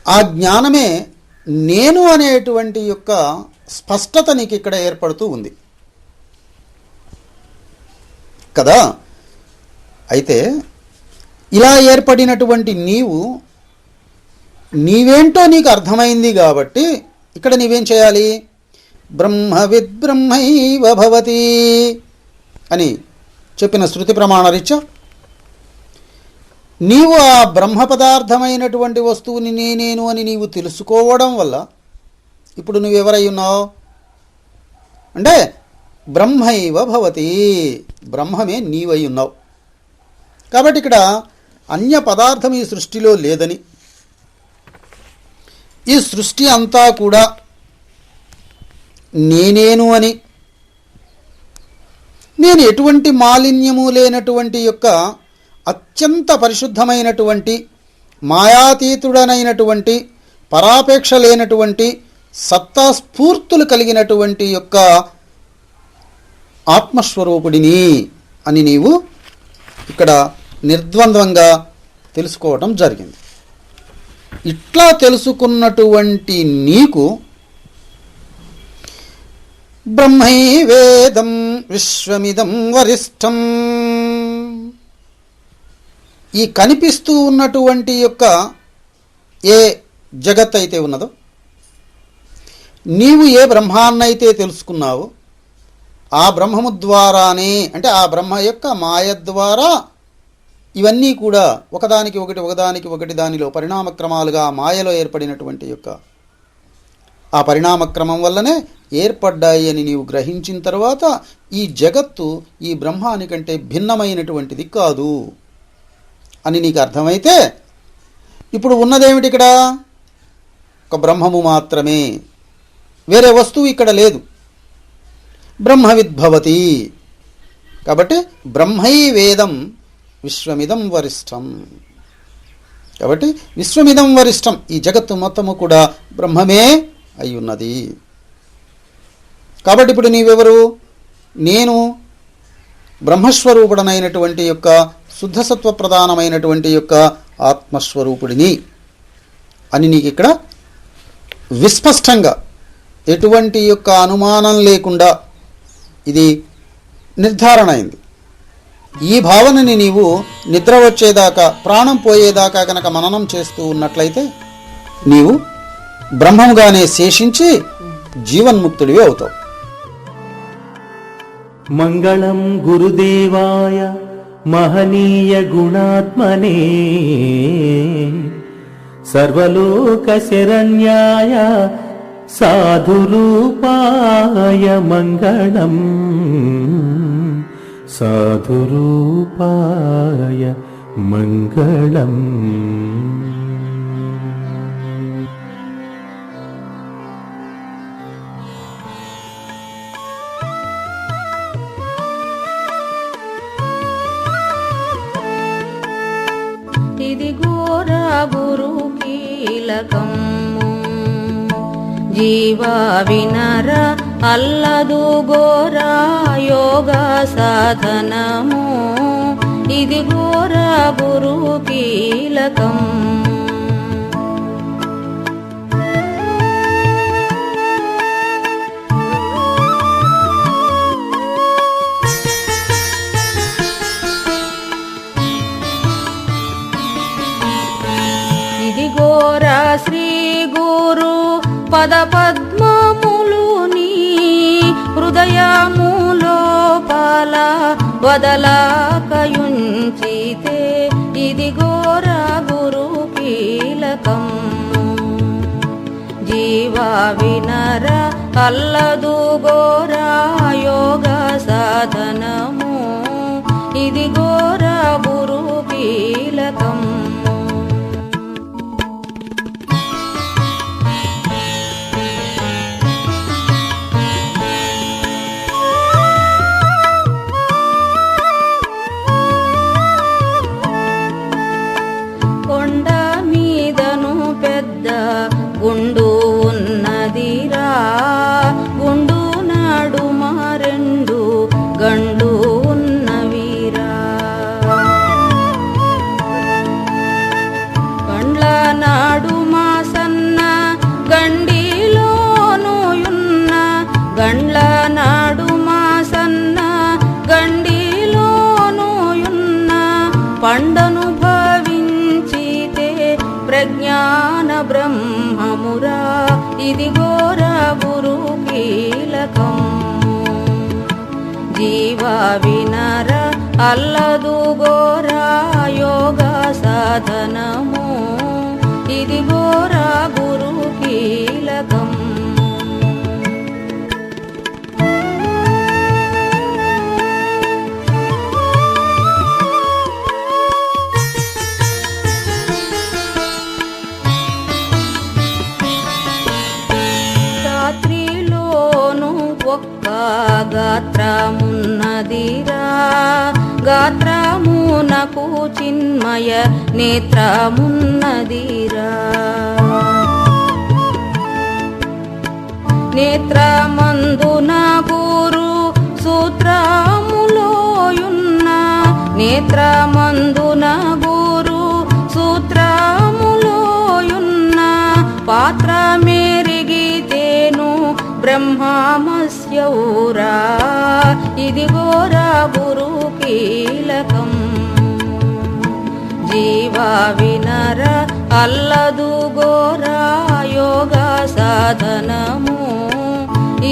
ఆ జ్ఞానమే నేను అనేటువంటి యొక్క స్పష్టత నీకు ఇక్కడ ఏర్పడుతూ ఉంది కదా. అయితే ఇలా ఏర్పడినటువంటి నీవేంటో నీకు అర్థమైంది కాబట్టి ఇక్కడ నీవేం చేయాలి? బ్రహ్మవిద్ బ్రహ్మైవ భవతి అని చెప్పిన శృతి ప్రమాణరీత్యా నీవు ఆ బ్రహ్మ పదార్థమైనటువంటి వస్తువుని నేను అని నీవు తెలుసుకోవడం వల్ల ఇప్పుడు నువ్వెవరై ఉన్నావు అంటే బ్రహ్మైవ భవతి, బ్రహ్మమే నీవై ఉన్నావు. కాబట్టి ఇక్కడ అన్య పదార్థం ఈ సృష్టిలో లేదని, ఈ సృష్టి అంతా కూడా నేనేను అని, నేను ఎటువంటి మాలిన్యము లేనటువంటి యొక్క అత్యంత పరిశుద్ధమైనటువంటి మాయాతీతుడనైనటువంటి పరాపేక్ష లేనటువంటి సత్తాస్ఫూర్తులు కలిగినటువంటి యొక్క ఆత్మస్వరూపుడిని అని నీవు ఇక్కడ నిర్ద్వంద్వంగా తెలుసుకోవటం జరిగింది. ఇట్లా తెలుసుకున్నటువంటి నీకు బ్రహ్మైవేదం విశ్వమిదం వరిష్టం, ఈ కనిపిస్తూ ఉన్నటువంటి యొక్క ఏ జగత్ అయితే ఉన్నదో, నీవు ఏ బ్రహ్మాన్నైతే తెలుసుకున్నావో ఆ బ్రహ్మము ద్వారానే, అంటే ఆ బ్రహ్మ యొక్క మాయ ద్వారా ఇవన్నీ కూడా ఒకదానికి ఒకటి దానిలో పరిణామక్రమాలుగా మాయలో ఏర్పడినటువంటి యొక్క ఆ పరిణామక్రమం వల్లనే ఏర్పడ్డాయి అని నీవు గ్రహించిన తర్వాత ఈ జగత్తు ఈ బ్రహ్మానికంటే భిన్నమైనటువంటిది కాదు అని నీకు అర్థమైతే, ఇప్పుడు ఉన్నదేమిటి ఇక్కడ? ఒక బ్రహ్మము మాత్రమే, వేరే వస్తువు ఇక్కడ లేదు. బ్రహ్మవిద్భవతి. కాబట్టి బ్రహ్మైవేదం విశ్వమిదం వరిష్టం. కాబట్టి విశ్వమిదం వరిష్టం, ఈ జగత్తు మొత్తము కూడా బ్రహ్మమే అయి ఉన్నది. కాబట్టి ఇప్పుడు నీవెవరు? నేను బ్రహ్మస్వరూపుడనైనటువంటి యొక్క శుద్ధసత్వ ప్రధానమైనటువంటి యొక్క ఆత్మస్వరూపుడిని అని నీకు ఇక్కడ విస్పష్టంగా ఎటువంటి యొక్క అనుమానం లేకుండా ఇది నిర్ధారణ అయింది. ఈ భావనని నీవు నిద్ర వచ్చేదాకా, ప్రాణం పోయేదాకా కనుక మననం చేస్తూ ఉన్నట్లయితే నీవు బ్రహ్మముగానే శేషించి జీవన్ముక్తుడివి అవుతావు. మంగళం గురుదేవాయ మహనీయ గుణాత్మనే సర్వలోక శరణ్యాయ సాధురూపాయ మంగళం, సాధురూపాయ మంగళం. ఇదిగోరా గురు కీలకము, జీవా వినర అల్లదు గోరా యోగ సాధనము. ఇదిగోరా గురు కీలకము. ఇదిగోరా శ్రీ గురు పద పద్మములుని హృదయములోపల వదలాకయుంచితే. ఇదిగోరా గురు కీలకం, జీవా వినర అల్లదు గోరా యోగ సాధనము. ఇదిగోరా గురు కీలకం. గుండు ఉన్నదిరా గుండు నడుమ రెండు గండు ఉన్నవిరా గండ్ల నడుమ సన్న గండిలోనుయున్న గండ్ల నడుమ సన్న గండిలోనుయున్న పండను భవించితే ప్రజ్ఞాన బ్రహ్మమురా ఇదిగోరా గురు కీలకం జీవ వినర అల్లదు గోరా యోగ సాధనము ఇదిగోరా గురు కీలకం ఒక్క గాత్రమున్నదిరా గాత్రమునకు చిన్మయ నేత్రమున్నదిరా నేత్రమందున గురు సూత్రములోయున్న నేత్రమందున గురు సూత్రములోయున్న పాత్ర మెరిగితేను బ్రహ్మమస్యౌరా ఇదిగోరా గురు కీలకం జీవ వినర అల్లదు గోరా యోగ సాధనము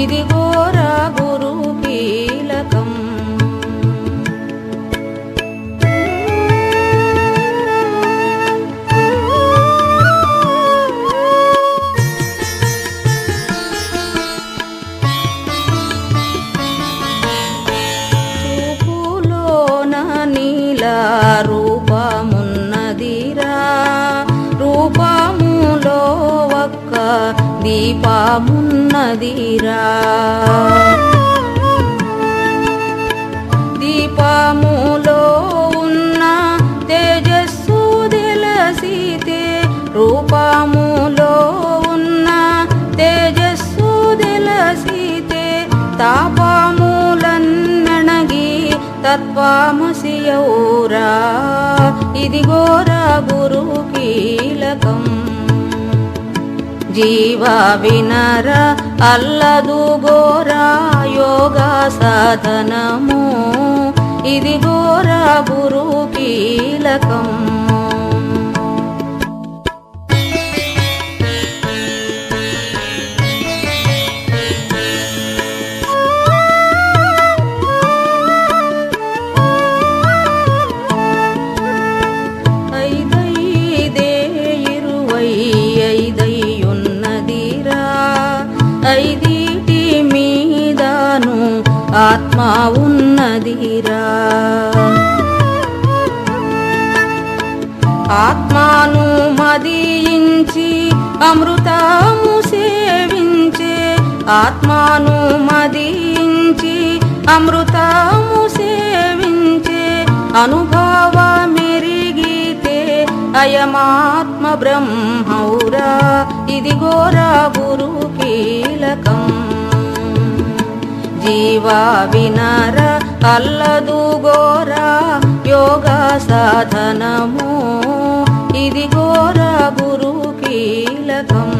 ఇదిగోరా గురు కీలకం రూపమున్నదిరా రూపములో ఒక్క దీపమున్నదిరా దీపములో ఉన్న తేజస్సు తెలిసితే రూపములో ఉన్న తేజస్సు తెలిసితే తాపములన్నణగి తత్వమసియౌరా ఇదిగోరా గురు కీలకం జీవ వినర అల్లదు గోరా యోగ సాధనము ఇదిగోరా గురు కీలకం ఐదీటి మీదను ఆత్మ ఉన్నదిరా ఆత్మను మదించి అమృతము సేవించే ఆత్మను మదించి అమృతము సేవించే అనుభవ మెరిగితే అయమాత్మ బ్రహ్మౌరా ఇదిగోరా గురు కీలకం జీవ వినర అల్లదు గోరా యోగ సాధనము ఇదిగోరా గురు కీలకం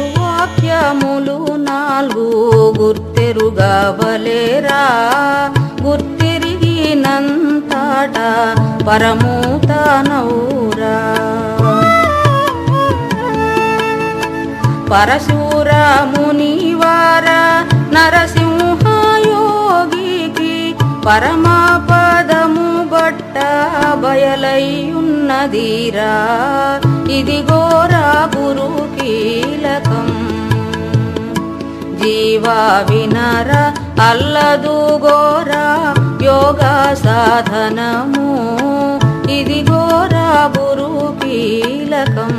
గురువాక్యములు నాలుగు గుర్తెరుగవలేరా గుర్తెరిగినంతట పరమూతనౌరా పరశురామునివార నరసింహయోగికి పరమాపదము బట్ట బయలయ్యున్నదిరా ఇదిగోరా గురు కీలకం జీవ వినర అల్లదు గోరా యోగ సాధనము ఇదిగోరా గురు కీలకం